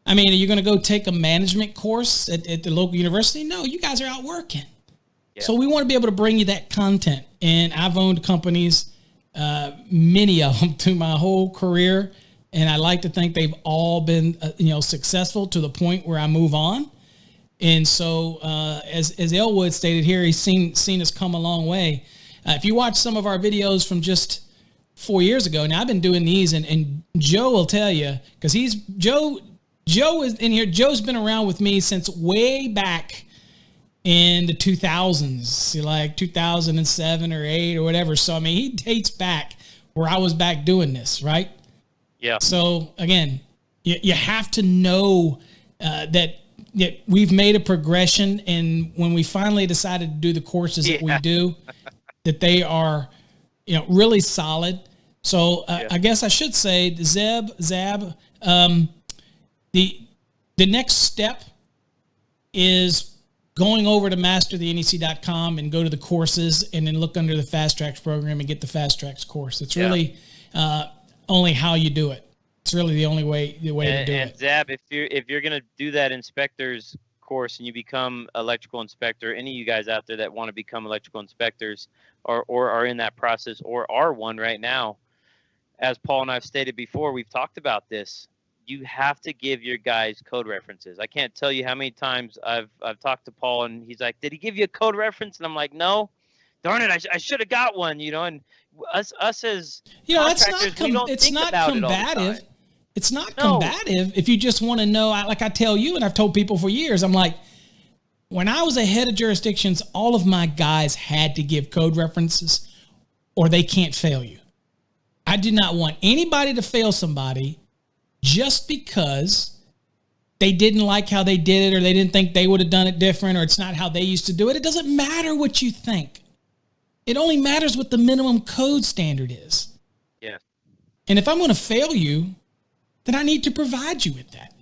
I mean, are you going to go take a management course at the local university? No, you guys are out working. Yeah. So we want to be able to bring you that content. And I've owned companies, many of them, through my whole career, and I like to think they've all been successful to the point where I move on. And so as Elwood stated here, he's seen us come a long way. If you watch some of our videos from just 4 years ago, now I've been doing these, and Joe will tell you, because Joe is in here. Joe's been around with me since way back in the 2000s, like 2007 or 8 or whatever. So, I mean, he dates back where I was back doing this, right? Yeah. So, again, you have to know that we've made a progression, and when we finally decided to do the courses that we do, that they are, really solid. So, I guess I should say, Zab, the next step is going over to masterthenec.com and go to the courses, and then look under the Fast Tracks program and get the Fast Tracks course. It's really only how you do it. It's really the only way to do it. And Zab, if you're going to do that inspector's course and you become electrical inspector, any of you guys out there that want to become electrical inspectors or are in that process or are one right now, as Paul and I've stated before, we've talked about this. You have to give your guys code references. I can't tell you how many times I've talked to Paul, and he's like, "Did he give you a code reference?" And I'm like, "No." Darn it! I should have got one. And us as contractors, we don't think about it all the time. It's not combative if you just want to know. Like I tell you, and I've told people for years, I'm like, when I was a head of jurisdictions, all of my guys had to give code references, or they can't fail you. I did not want anybody to fail somebody just because they didn't like how they did it, or they didn't think they would have done it different, or it's not how they used to do it. It doesn't matter what you think. It only matters what the minimum code standard is. Yeah. And if I'm going to fail you, then I need to provide you with that.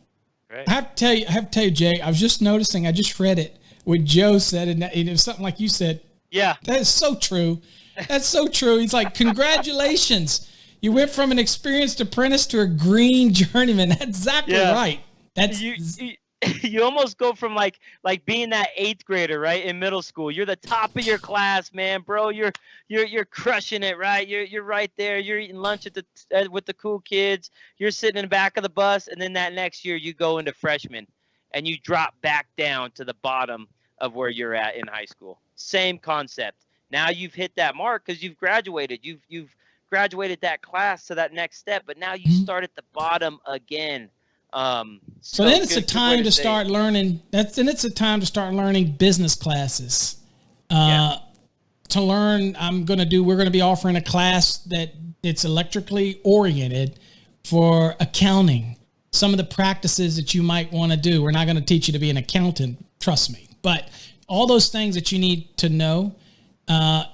Right. I have to tell you, Jay, I was just noticing, I just read it, what Joe said, and it was something like you said. Yeah. That is so true. That's so true. He's like, congratulations. You went from an experienced apprentice to a green journeyman. That's exactly right. That's you almost go from like being that 8th grader, right, in middle school. You're the top of your class, man, bro. You're crushing it, right? You're right there. You're eating lunch with the cool kids. You're sitting in the back of the bus, and then that next year you go into freshman, and you drop back down to the bottom of where you're at in high school. Same concept. Now you've hit that mark because you've graduated. You've graduated that class to that next step, but now you start at the bottom again. So then it's a time to start learning. It's a time to start learning business classes. To learn, we're going to be offering a class that it's electrically oriented for accounting. Some of the practices that you might want to do. We're not going to teach you to be an accountant, trust me. But all those things that you need to know,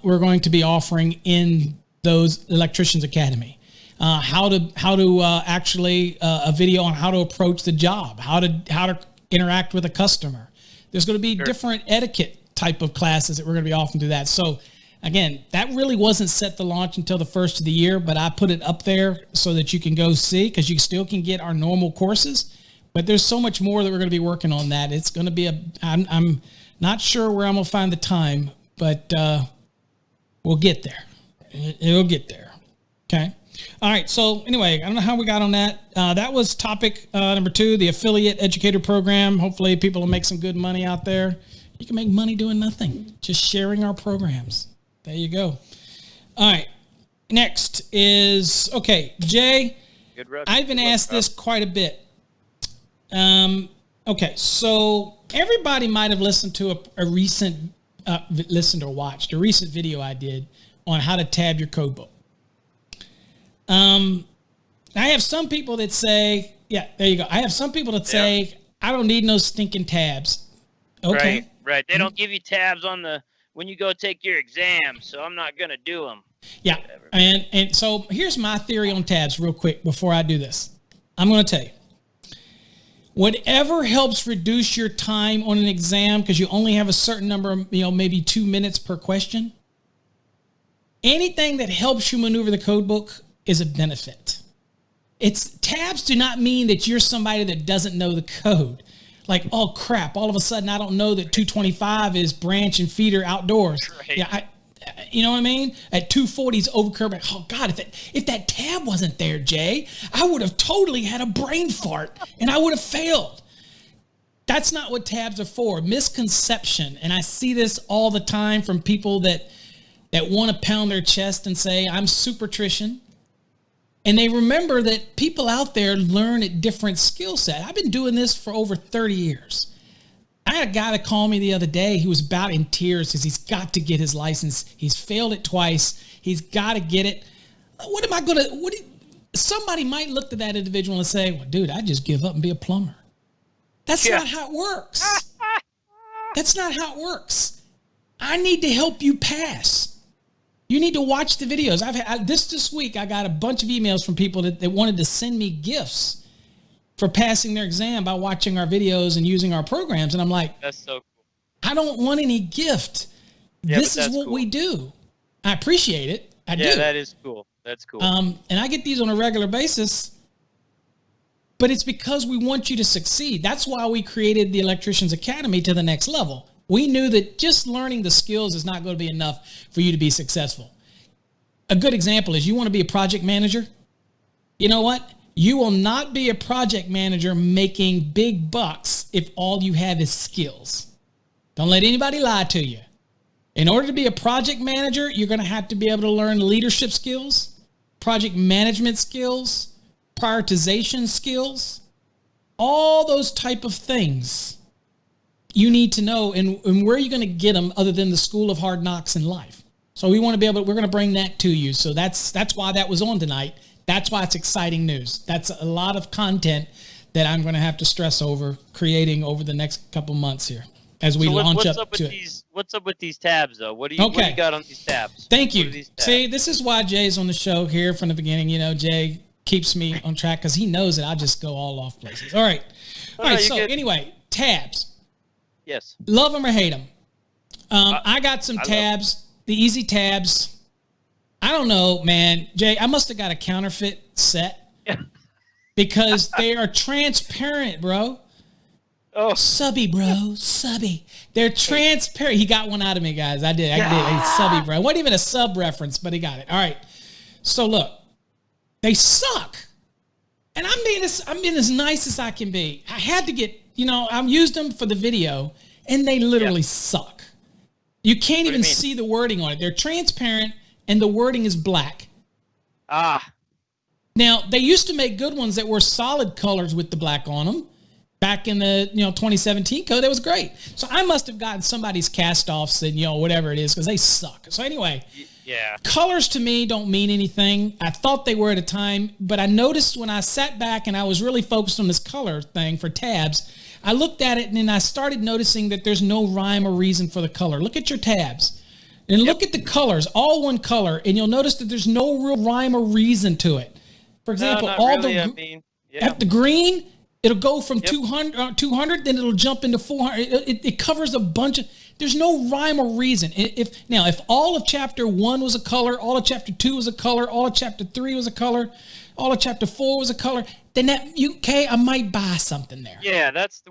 we're going to be offering in those Electricians Academy. How to actually a video on how to approach the job, how to interact with a customer. There's going to be different etiquette type of classes that we're going to be offering through that. So again, that really wasn't set to launch until the first of the year, but I put it up there so that you can go see, because you still can get our normal courses, but there's so much more that we're going to be working on that. It's going to be I'm not sure where I'm going to find the time, but we'll get there. It'll get there. Okay. All right. So anyway, I don't know how we got on that. That was topic number 2, the affiliate educator program. Hopefully people will make some good money out there. You can make money doing nothing, just sharing our programs. There you go. All right. Next is, okay, Jay, I've been asked this quite a bit. Okay. So everybody might have listened to watched a recent video I did on how to tab your code book. I have some people that say, yeah, there you go. I have some people that say, I don't need no stinking tabs. Okay. Right. They don't give you tabs when you go take your exam, so I'm not going to do them. Yeah. Whatever. And so here's my theory on tabs real quick before I do this. I'm going to tell you. Whatever helps reduce your time on an exam, because you only have a certain number of, maybe 2 minutes per question. Anything that helps you maneuver the code book is a benefit. Tabs do not mean that you're somebody that doesn't know the code. Like, oh crap, all of a sudden I don't know that 225 is branch and feeder outdoors. Right. Yeah, you know what I mean? At 240 is over curb. Oh God, if that tab wasn't there, Jay, I would have totally had a brain fart and I would have failed. That's not what tabs are for. Misconception. And I see this all the time from people that want to pound their chest and say, I'm supertrician. And they remember that people out there learn at different skill set. I've been doing this for over 30 years. I had a guy that called me the other day. He was about in tears because he's got to get his license. He's failed it twice. He's got to get it. Somebody might look at that individual and say, well, dude, I'd just give up and be a plumber. That's not how it works. That's not how it works. I need to help you pass. You need to watch the videos. This week, I got a bunch of emails from people that wanted to send me gifts for passing their exam by watching our videos and using our programs. And I'm like, that's so cool. I don't want any gift. This is what we do. I appreciate it. I do. Yeah, that is cool. That's cool. And I get these on a regular basis, but it's because we want you to succeed. That's why we created the Electricians Academy to the next level. We knew that just learning the skills is not going to be enough for you to be successful. A good example is you want to be a project manager. You know what? You will not be a project manager making big bucks if all you have is skills. Don't let anybody lie to you. In order to be a project manager, you're going to have to be able to learn leadership skills, project management skills, prioritization skills, all those type of things. You need to know, and where are you going to get them other than the school of hard knocks in life? So we're going to bring that to you. So that's why that was on tonight. That's why it's exciting news. That's a lot of content that I'm going to have to stress over creating over the next couple months here. as we launch what's up with to it. What's up with these tabs, though? What do you got on these tabs? Thank you. See, this is why Jay's on the show here from the beginning. You know, Jay keeps me on track because he knows that I just go all off places. All right. So anyway, tabs. Yes. Love them or hate them. I got some tabs, the easy tabs. I don't know, man. Jay, I must have got a counterfeit set because they are transparent, bro. Oh, subby, bro. Subby. They're transparent. He got one out of me, guys. I did. It's subby, bro. It wasn't even a sub reference, but he got it. All right. So look, they suck. And I'm being as nice as I can be. I had to get, I've used them for the video, and they literally suck. You can't even see the wording on it. They're transparent, and the wording is black. Now, they used to make good ones that were solid colors with the black on them. Back in the 2017 code, that was great. So I must have gotten somebody's cast-offs and whatever it is because they suck. So anyway, colors to me don't mean anything. I thought they were at a time, but I noticed when I sat back and I was really focused on this color thing for tabs, I looked at it and then I started noticing that there's no rhyme or reason for the color. Look at your tabs and look at the colors, all one color, and you'll notice that there's no real rhyme or reason to it. For example, at the green, it'll go from 200, then it'll jump into 400. It covers a bunch of. There's no rhyme or reason. If all of chapter 1 was a color, all of chapter 2 was a color, all of chapter 3 was a color, all of chapter 4 was a color, then I might buy something there. Yeah, that's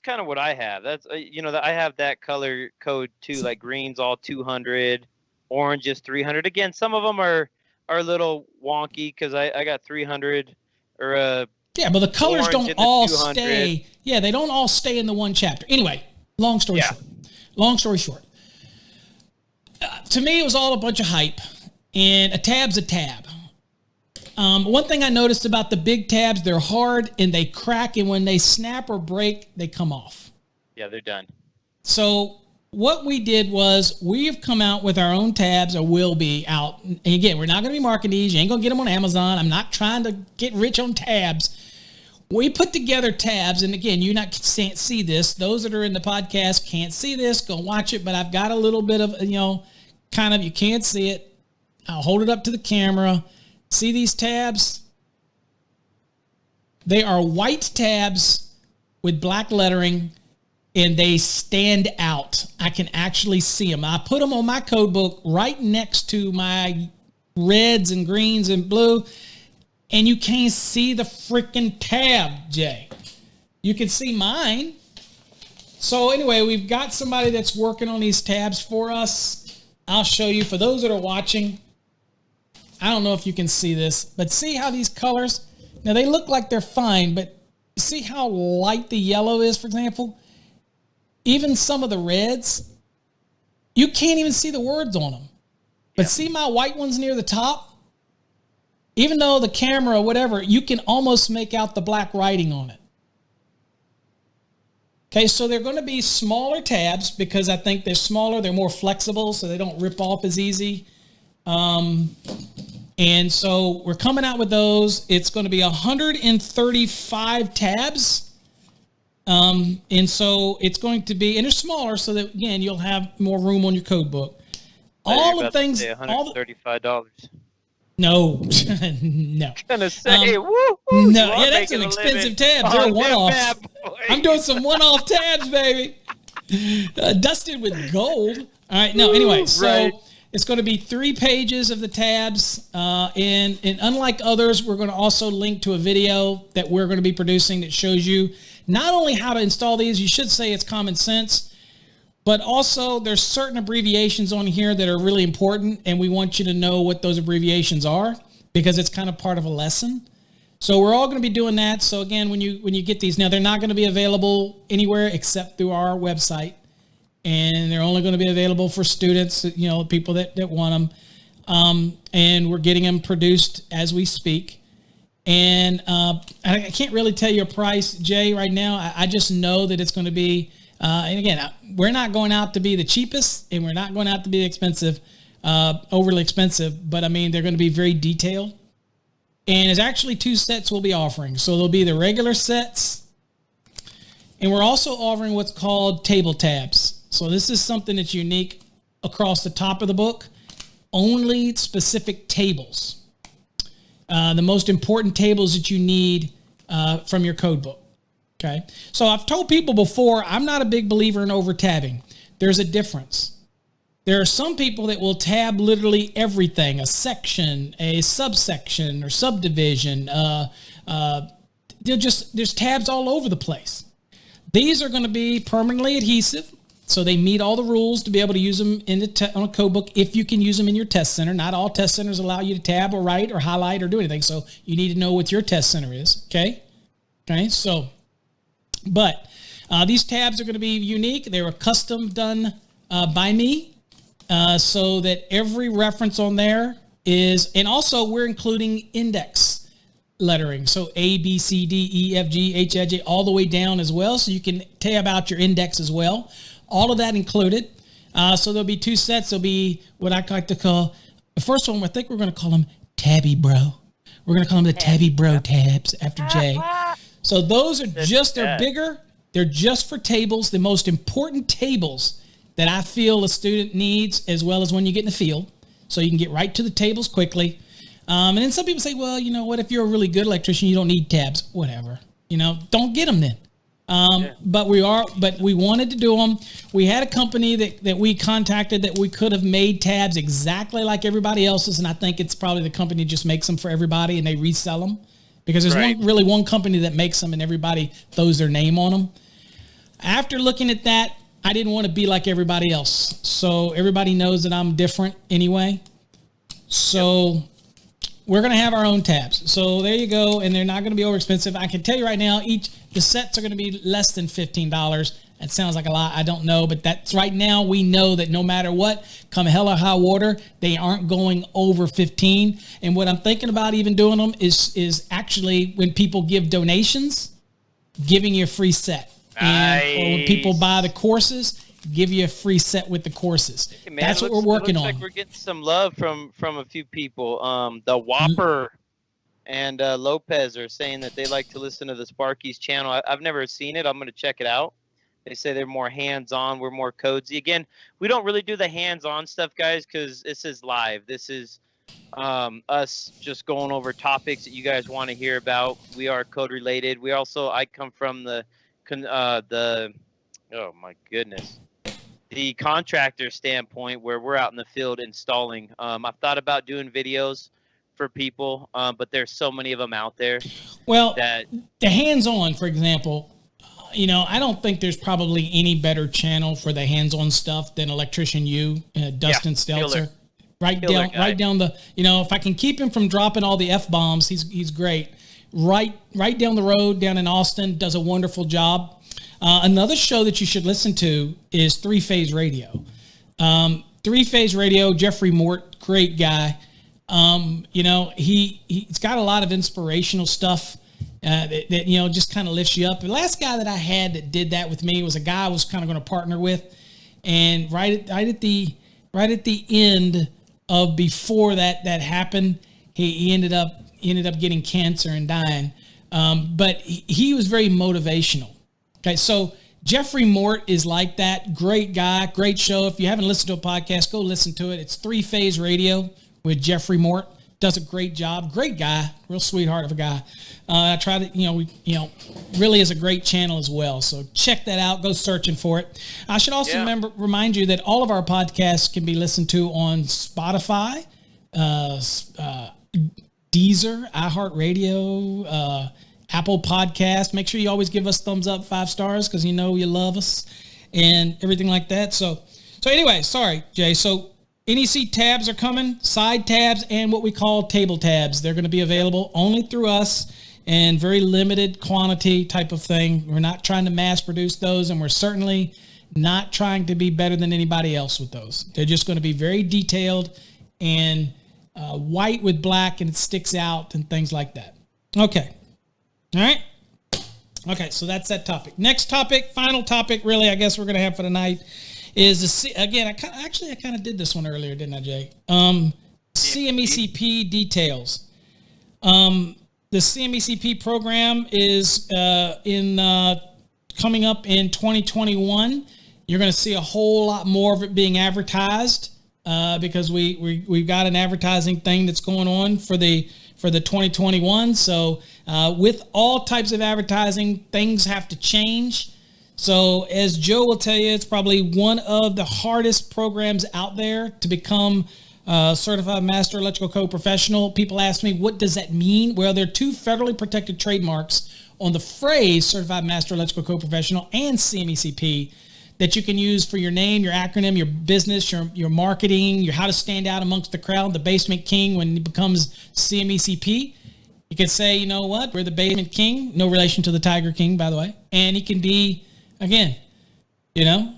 kind of what I have. That's I have that color code too. Like green's all 200, orange is 300. Again, some of them are a little wonky because I got 300 or yeah, but the colors don't all stay. Yeah, they don't all stay in the one chapter. Anyway, long story short. To me, it was all a bunch of hype, and a tab's a tab. One thing I noticed about the big tabs, they're hard and they crack, and when they snap or break, they come off. Yeah, they're done. So what we did was we have come out with our own tabs, or will be out. And again, we're not going to be marketing these. You ain't going to get them on Amazon. I'm not trying to get rich on tabs. We put together tabs, and again, you can't see this. Those that are in the podcast can't see this. Go watch it, but I've got a little bit of, you can't see it. I'll hold it up to the camera. See these tabs? They are white tabs with black lettering, and they stand out. I can actually see them. I put them on my code book right next to my reds and greens and blue, and you can't see the freaking tab, Jay. You can see mine. So anyway, we've got somebody that's working on these tabs for us. I'll show you. For those that are watching, I don't know if you can see this, but see how these colors, now they look like they're fine, but see how light the yellow is, for example? Even some of the reds, you can't even see the words on them. But see my white ones near the top? Even though the camera or whatever, you can almost make out the black writing on it. Okay, so they're going to be smaller tabs because I think they're smaller, they're more flexible, so they don't rip off as easy. And so we're coming out with those. It's going to be 135 tabs. And so it's going to be, and they're smaller so that, again, you'll have more room on your code book. All the things. $135. No, no. Gonna say, no, yeah, that's an expensive tab. They're one-offs. I'm doing some one-off tabs, baby. Dusted with gold. All right, no, anyway, so it's going to be 3 pages of the tabs, and unlike others, we're going to also link to a video that we're going to be producing that shows you not only how to install these, you should say it's common sense, but also there's certain abbreviations on here that are really important, and we want you to know what those abbreviations are because it's kind of part of a lesson. So we're all going to be doing that. So again, when you get these, now they're not going to be available anywhere except through our website, and they're only going to be available for students, people that want them. And we're getting them produced as we speak. And I can't really tell you a price, Jay, right now. I just know that it's going to be, and again, we're not going out to be the cheapest, and we're not going out to be expensive, overly expensive. But I mean, they're going to be very detailed. And there's actually 2 sets we'll be offering. So there'll be the regular sets, And we're also offering what's called table tabs. So this is something that's unique across the top of the book. Only specific tables. The most important tables that you need from your code book. Okay. So I've told people before, I'm not a big believer in over tabbing. There's a difference. There are some people that will tab literally everything, a section, a subsection or subdivision. There's tabs all over the place. These are going to be permanently adhesive, so they meet all the rules to be able to use them on a code book if you can use them in your test center. Not all test centers allow you to tab or write or highlight or do anything, so you need to know what your test center is, okay? Okay, so, but these tabs are going to be unique. They were custom done by me, so that every reference on there is, and also we're including index lettering. So A, B, C, D, E, F, G, H, I, J, all the way down as well. So you can tab out your index as well. All of that included. So there'll be two sets. There'll be what I like to call, the first one, I think we're going to call them Tabby Bro. We're going to call them the Tabby Bro tabs after J. So those are just, they're bigger. They're just for tables, the most important tables that I feel a student needs, as well as when you get in the field. So you can get right to the tables quickly. And then some people say, well, you know what, if you're a really good electrician, you don't need tabs. Whatever. Don't get them then. But we wanted to do them. We had a company that we contacted that we could have made tabs exactly like everybody else's, and I think it's probably the company that just makes them for everybody and they resell them, because there's one company that makes them and everybody throws their name on them. After looking at that, I didn't want to be like everybody else. So everybody knows that I'm different anyway. So we're going to have our own tabs. So there you go. And they're not going to be overexpensive. I can tell you right now, the sets are going to be less than $15. That sounds like a lot. I don't know. But that's right now. We know that no matter what, come hell or high water, they aren't going over 15. And what I'm thinking about even doing them is actually when people give donations, giving you a free set. And or when people buy the courses, give you a free set with the courses. Hey, man, that's what we're working on. Like we're getting some love from a few people. The Whopper and Lopez are saying that they like to listen to the Sparky's channel. I've never seen it. I'm going to check it out. They say they're more hands-on. We're more codesy. Again, we don't really do the hands-on stuff, guys, because this is live. This is us just going over topics that you guys want to hear about. We are code-related. I come from the oh my goodness, the contractor standpoint, where we're out in the field installing. I've thought about doing videos for people, but there's so many of them out there. Well, the hands-on, for example, I don't think there's probably any better channel for the hands-on stuff than Electrician U, Dustin Stelzer. Right down the, if I can keep him from dropping all the F-bombs, he's great. Right down the road, down in Austin, does a wonderful job. Another show that you should listen to is Three Phase Radio. Three Phase Radio, Jeffrey Mort, great guy. He's got a lot of inspirational stuff that just kind of lifts you up. The last guy that I had that did that with me was a guy I was kind of going to partner with, and right at the end of before that happened, he ended up getting cancer and dying. But he was very motivational. Okay, so Jeffrey Mort is like that. Great guy, great show. If you haven't listened to a podcast, go listen to it. It's Three Phase Radio with Jeffrey Mort. Does a great job. Great guy, real sweetheart of a guy. I try to, really is a great channel as well. So check that out. Go searching for it. I should also remind you that all of our podcasts can be listened to on Spotify, Deezer, iHeartRadio, Apple Podcast. Make sure you always give us thumbs up, 5 stars, because you love us and everything like that. So anyway, sorry, Jay. So NEC tabs are coming, side tabs, and what we call table tabs. They're going to be available only through us and very limited quantity type of thing. We're not trying to mass produce those, and we're certainly not trying to be better than anybody else with those. They're just going to be very detailed and white with black, and it sticks out and things like that. Okay. All right. Okay, so that's that topic. Next topic, final topic, really, I guess we're going to have for tonight is again. I kind of did this one earlier, didn't I, Jay? CMECP details. The CMECP program is in coming up in 2021, you're going to see a whole lot more of it being advertised because we've got an advertising thing that's going on for the 2021. So with all types of advertising, things have to change. So as Joe will tell you, it's probably one of the hardest programs out there to become Certified Master Electrical Code Professional. People ask me, what does that mean? Well, there are two federally protected trademarks on the phrase Certified Master Electrical Code Professional and CMECP that you can use for your name, your acronym, your business, your marketing, your how to stand out amongst the crowd, the basement king when he becomes CMECP. You can say, you know what, we're the basement king, no relation to the Tiger King, by the way. And he can be, again, you know,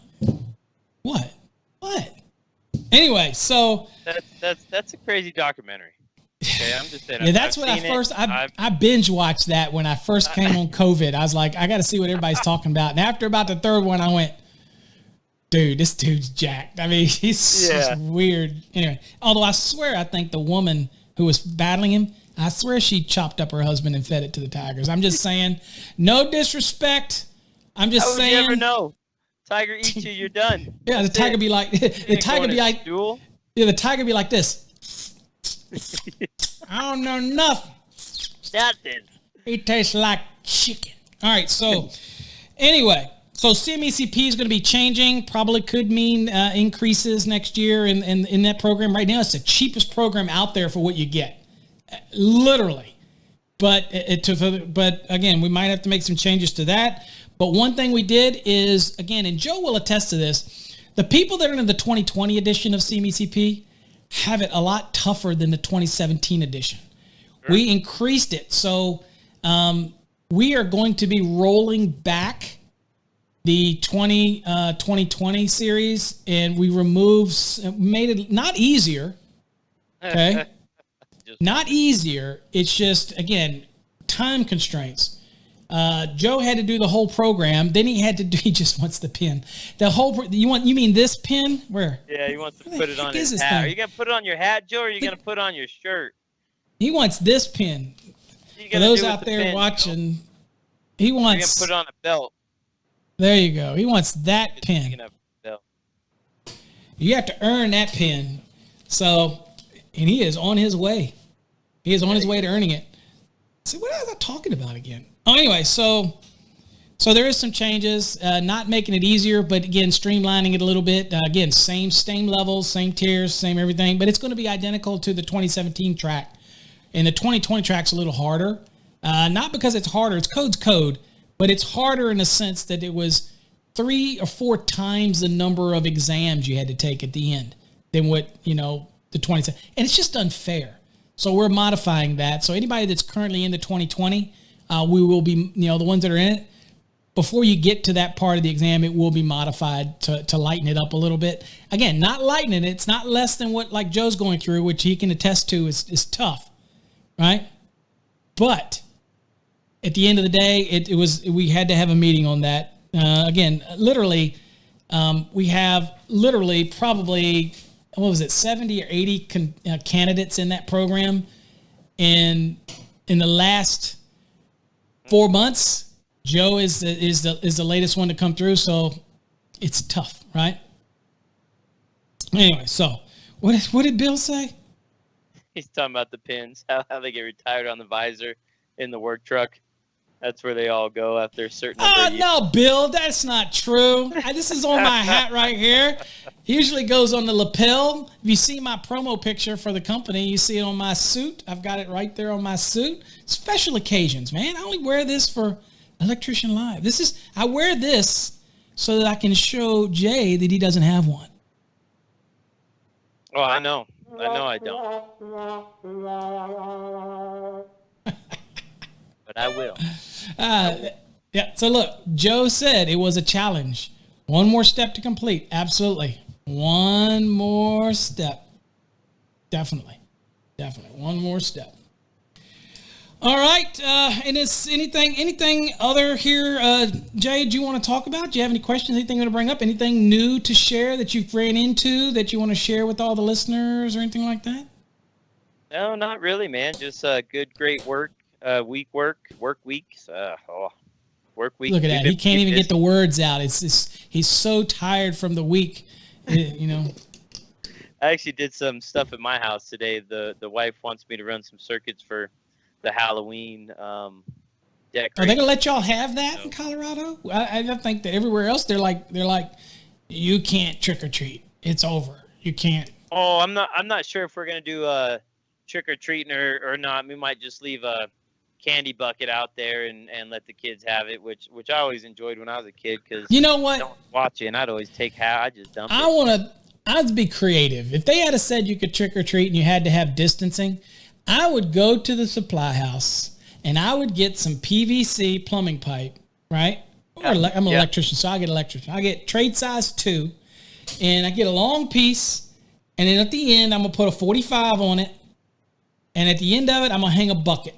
what? Anyway, so that's a crazy documentary. Okay, I'm just saying. Yeah, that's what I binge watched that when I first came on COVID. I was like, I got to see what everybody's talking about. And after about the third one, I went, dude, this dude's jacked. I mean, he's just weird. Anyway, although I swear, I think the woman who was battling him, I swear she chopped up her husband and fed it to the tigers. I'm just saying, no disrespect. I'm just saying. You never know. Tiger eats you, you're done. Yeah, the tiger be like, the tiger be like, yeah, the tiger be like this. I don't know nothing. Nothing. He tastes like chicken. All right, so anyway, so CMECP is going to be changing. Probably could mean increases next year in that program. Right now, it's the cheapest program out there for what you get, literally. But again, we might have to make some changes to that. But one thing we did is, again, and Joe will attest to this, the people that are in the 2020 edition of CMECP have it a lot tougher than the 2017 edition. Sure. We increased it. So we are going to be rolling back the 2020 series, and we made it not easier. Okay. Not easier. It's just, again, time constraints. Joe had to do the whole program. Then he just wants the pin. You mean this pin? Where? Yeah, he wants to put it on his hat. Are you going to put it on your hat, Joe, or are you going to put it on your shirt? He wants this pin. For those out there watching, he wants. You're going to put it on a belt. There you go. He wants that pin. You have to earn that pin. So, and he is on his way. He is on his way to earning it. See, what was I talking about again? Oh, anyway, so there is some changes, not making it easier, but again, streamlining it a little bit. Again, same levels, same tiers, same everything, but it's going to be identical to the 2017 track. And the 2020 track's a little harder, not because it's harder. It's code's code, but it's harder in the sense that it was 3 or 4 times the number of exams you had to take at the end than what, the 20. And it's just unfair. So we're modifying that. So anybody that's currently in the 2020, we will be, the ones that are in it, before you get to that part of the exam, it will be modified to lighten it up a little bit. Again, not lightening it. It's not less than what like Joe's going through, which he can attest to is tough, right? But at the end of the day, we had to have a meeting on that. Again, literally, we have probably, 70 or 80 candidates in that program. And in the last 4 months, Joe is the latest one to come through, so it's tough, right? Anyway, so what did Bill say? He's talking about the pins, how they get retired on the visor in the work truck. That's where they all go after a certain number of years. No, Bill, that's not true. This is on my hat right here. Usually goes on the lapel. If you see my promo picture for the company, you see it on my suit. I've got it right there on my suit. Special occasions, man. I only wear this for Electrician Live. I wear this so that I can show Jay that he doesn't have one. Oh, I know I don't. But I will. Yeah, so look, Joe said it was a challenge. One more step to complete. Absolutely. One more step. Definitely. One more step. All right. And is anything other here, Jay, do you want to talk about? Do you have any questions, anything you want to bring up? Anything new to share that you've ran into that you want to share with all the listeners or anything like that? No, not really, man. Just great work. Work weeks. work week. Look at that. He can't even get the words out. He's so tired from the week, you know. I actually did some stuff at my house today. The wife wants me to run some circuits for the Halloween decorations. Are they gonna let y'all have that in Colorado? I don't think that everywhere else they're like you can't trick or treat. It's over. You can't. Oh, I'm not sure if we're gonna do trick or treating or not. We might just leave a candy bucket out there and let the kids have it, which I always enjoyed when I was a kid, because you know what, don't watch it, and I'd always take half. I just dump it. I'd be creative. If they had said you could trick or treat and you had to have distancing, I would go to the supply house and I would get some PVC plumbing pipe, right? I'm an electrician, so I get electrician. I get trade size 2, and I get a long piece, and then at the end I'm gonna put a 45 on it, and at the end of it I'm gonna hang a bucket.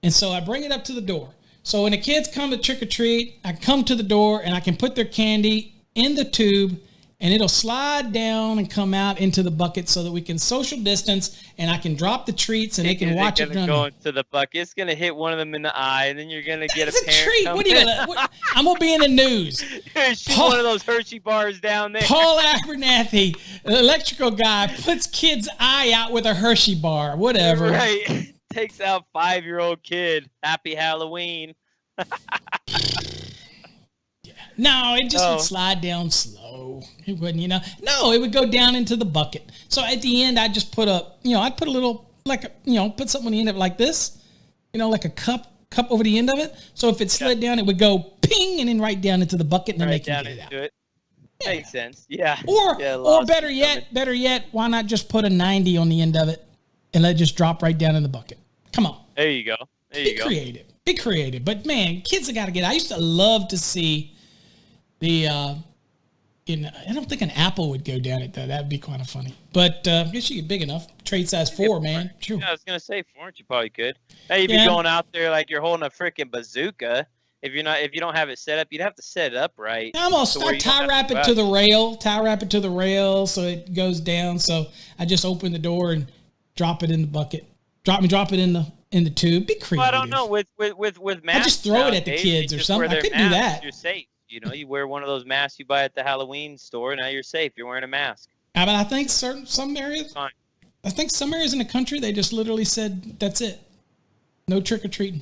And so I bring it up to the door. So when the kids come to trick or treat, I come to the door and I can put their candy in the tube, and it'll slide down and come out into the bucket so that we can social distance, and I can drop the treats and they can watch it run. Go into the bucket. It's gonna hit one of them in the eye, and then you're gonna get a treat. What are you gonna? I'm gonna be in the news. Shoot one of those Hershey bars down there. Paul Abernathy, the electrical guy, puts kid's eye out with a Hershey bar. Whatever. Right. Takes out 5-year-old kid. Happy Halloween. No, it just would slide down slow. It wouldn't, you know. No, it would go down into the bucket. So at the end, I'd just put I'd put a little, put something on the end of it like this, like a cup over the end of it. So if it slid down, it would go ping and then right down into the bucket, and then they can get it out. It. Yeah. Makes sense. Yeah. Or better yet, why not just put a 90 on the end of it and let it just drop right down in the bucket? Come on. There you go. Be creative. But man, kids have got to get. I used to love to see the. I don't think an apple would go down it though. That'd be kind of funny. But I guess you get big enough. Trade size 4, man. Sure. Yeah, I was gonna say 4. You probably could. Now you'd be going out there like you're holding a freaking bazooka. If you don't have it set up, you'd have to set it up right. I'm gonna start tie wrap it to the rail so it goes down. So I just open the door and drop it in the bucket. Drop it in the tube. Be creative. Well, I don't know with masks. I just throw it at the kids or something. I couldn't do that. You're safe. You wear one of those masks you buy at the Halloween store. Now you're safe. You're wearing a mask. But I think some areas. Fine. I think some areas in the country they just literally said that's it. No trick or treating.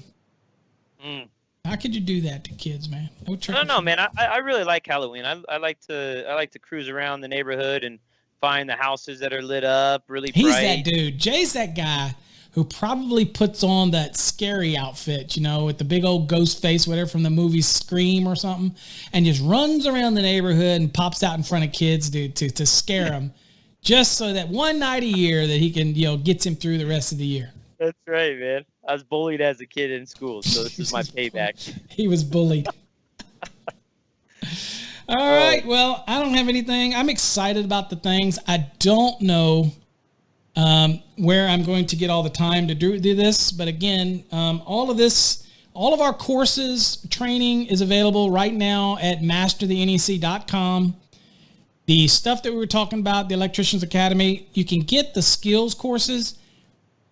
How could you do that to kids, man? No trick. I don't know, man. I really like Halloween. I like to cruise around the neighborhood and find the houses that are lit up really bright. He's that dude. Jay's that guy who probably puts on that scary outfit, with the big old ghost face, whatever, from the movie Scream or something, and just runs around the neighborhood and pops out in front of kids, dude, to scare them, just so that one night a year that he can, gets him through the rest of the year. That's right, man. I was bullied as a kid in school, so this is my payback. He was bullied. All right, well, I don't have anything. I'm excited about the things. I don't know where I'm going to get all the time to do this. But again, all of our courses, training is available right now at masterthenec.com. The stuff that we were talking about, the Electricians Academy, you can get the skills courses,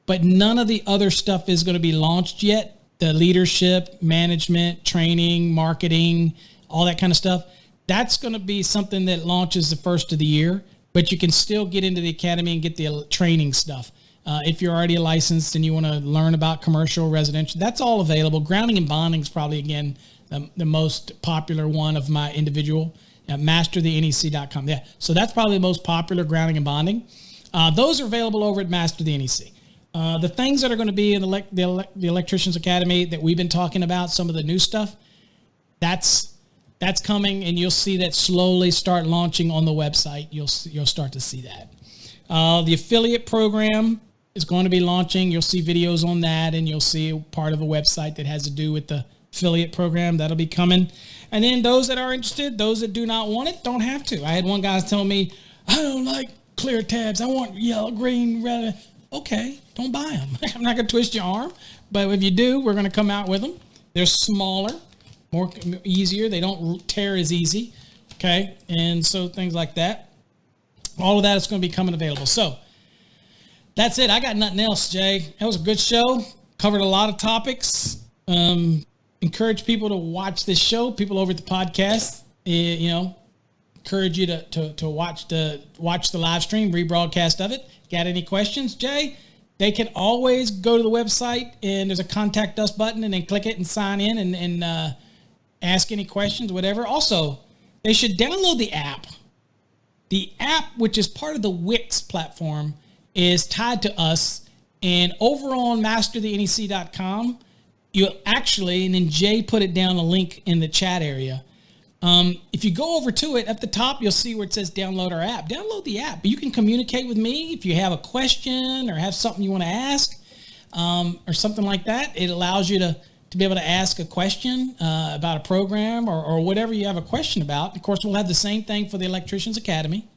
but none of the other stuff is going to be launched yet. The leadership, management, training, marketing, all that kind of stuff. That's going to be something that launches the first of the year. But you can still get into the academy and get the training stuff. If you're already licensed and you want to learn about commercial, residential, that's all available. Grounding and bonding is probably, again, the most popular one of my individual. masterthenec.com. Yeah, so that's probably the most popular, grounding and bonding. Those are available over at Master the NEC. The things that are going to be in the Electricians Academy that we've been talking about, some of the new stuff, that's coming, and you'll see that slowly start launching on the website. You'll start to see that. The affiliate program is going to be launching. You'll see videos on that, and you'll see part of a website that has to do with the affiliate program. That'll be coming. And then those that are interested, those that do not want it, don't have to. I had one guy tell me, I don't like clear tabs. I want yellow, green, red. Okay, don't buy them. I'm not going to twist your arm. But if you do, we're going to come out with them. They're smaller. More easier. They don't tear as easy. Okay. And so things like that. All of that is going to be coming available. So that's it. I got nothing else, Jay. That was a good show. Covered a lot of topics. encourage people to watch this show. People over at the podcast, encourage you to watch the live stream rebroadcast of it. Got any questions, Jay? They can always go to the website and there's a contact us button and then click it and sign in and ask any questions, whatever. Also, they should download the app. The app, which is part of the Wix platform, is tied to us. And over on masterthenec.com, you'll actually, and then Jay put it down a link in the chat area. If you go over to it, at the top, you'll see where it says download our app. Download the app. You can communicate with me if you have a question or have something you want to ask or something like that. It allows you to be able to ask a question about a program or whatever you have a question about. Of course, we'll have the same thing for the Electricians Academy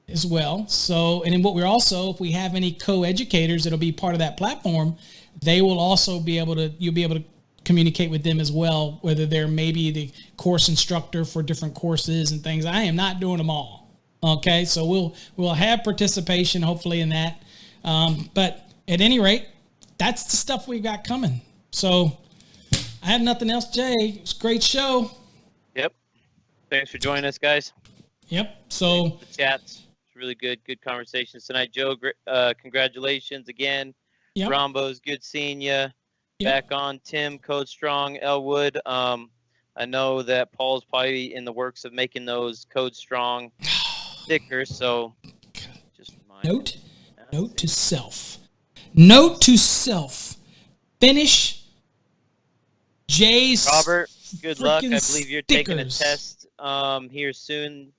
as well. So, and then what we're also, if we have any co-educators that'll be part of that platform, they will also be able to, you'll be able to communicate with them as well, whether they're maybe the course instructor for different courses and things. I am not doing them all. Okay. So we'll have participation hopefully in that. But at any rate, that's the stuff we got coming. So I have nothing else, Jay. It's a great show. Yep. Thanks for joining us, guys. Yep. So the chats, it's really good conversations tonight. Joe, congratulations again. Yep. Rombo's good seeing you. Yep. Back on Tim, Code Strong, Elwood. I know that Paul's probably in the works of making those Code Strong stickers, so just note to self. Note to self. Finish Jay's Robert, good luck. I believe you're stickers. taking a test here soon.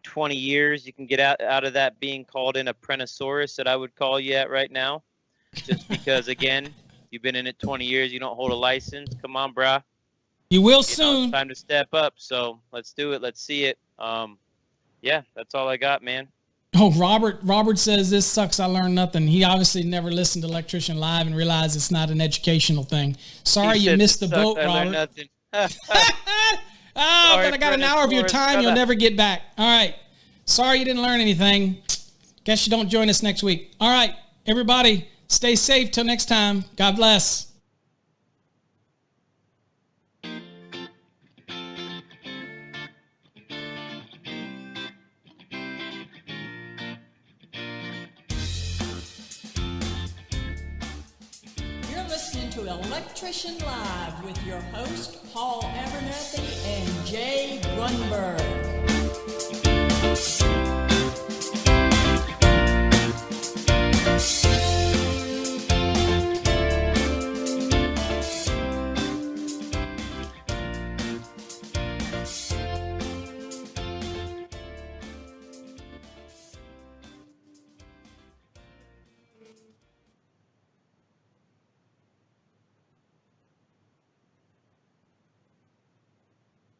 20 years, you can get out of that being called an apprenticesaurus that I would call you at right now. Just because, again, you've been in it 20 years, you don't hold a license. Come on, brah. You will soon. It's time to step up, so let's do it. Let's see it. Yeah, that's all I got, man. Oh, Robert says this sucks. I learned nothing. He obviously never listened to Electrician Live and realized it's not an educational thing. Sorry you missed the boat, Robert. Nothing. But I got an hour of your time you'll never get back. All right. Sorry you didn't learn anything. Guess you don't join us next week. All right, everybody, stay safe till next time. God bless. To Electrician Live with your host, Paul Abernathy and Jay Grunberg.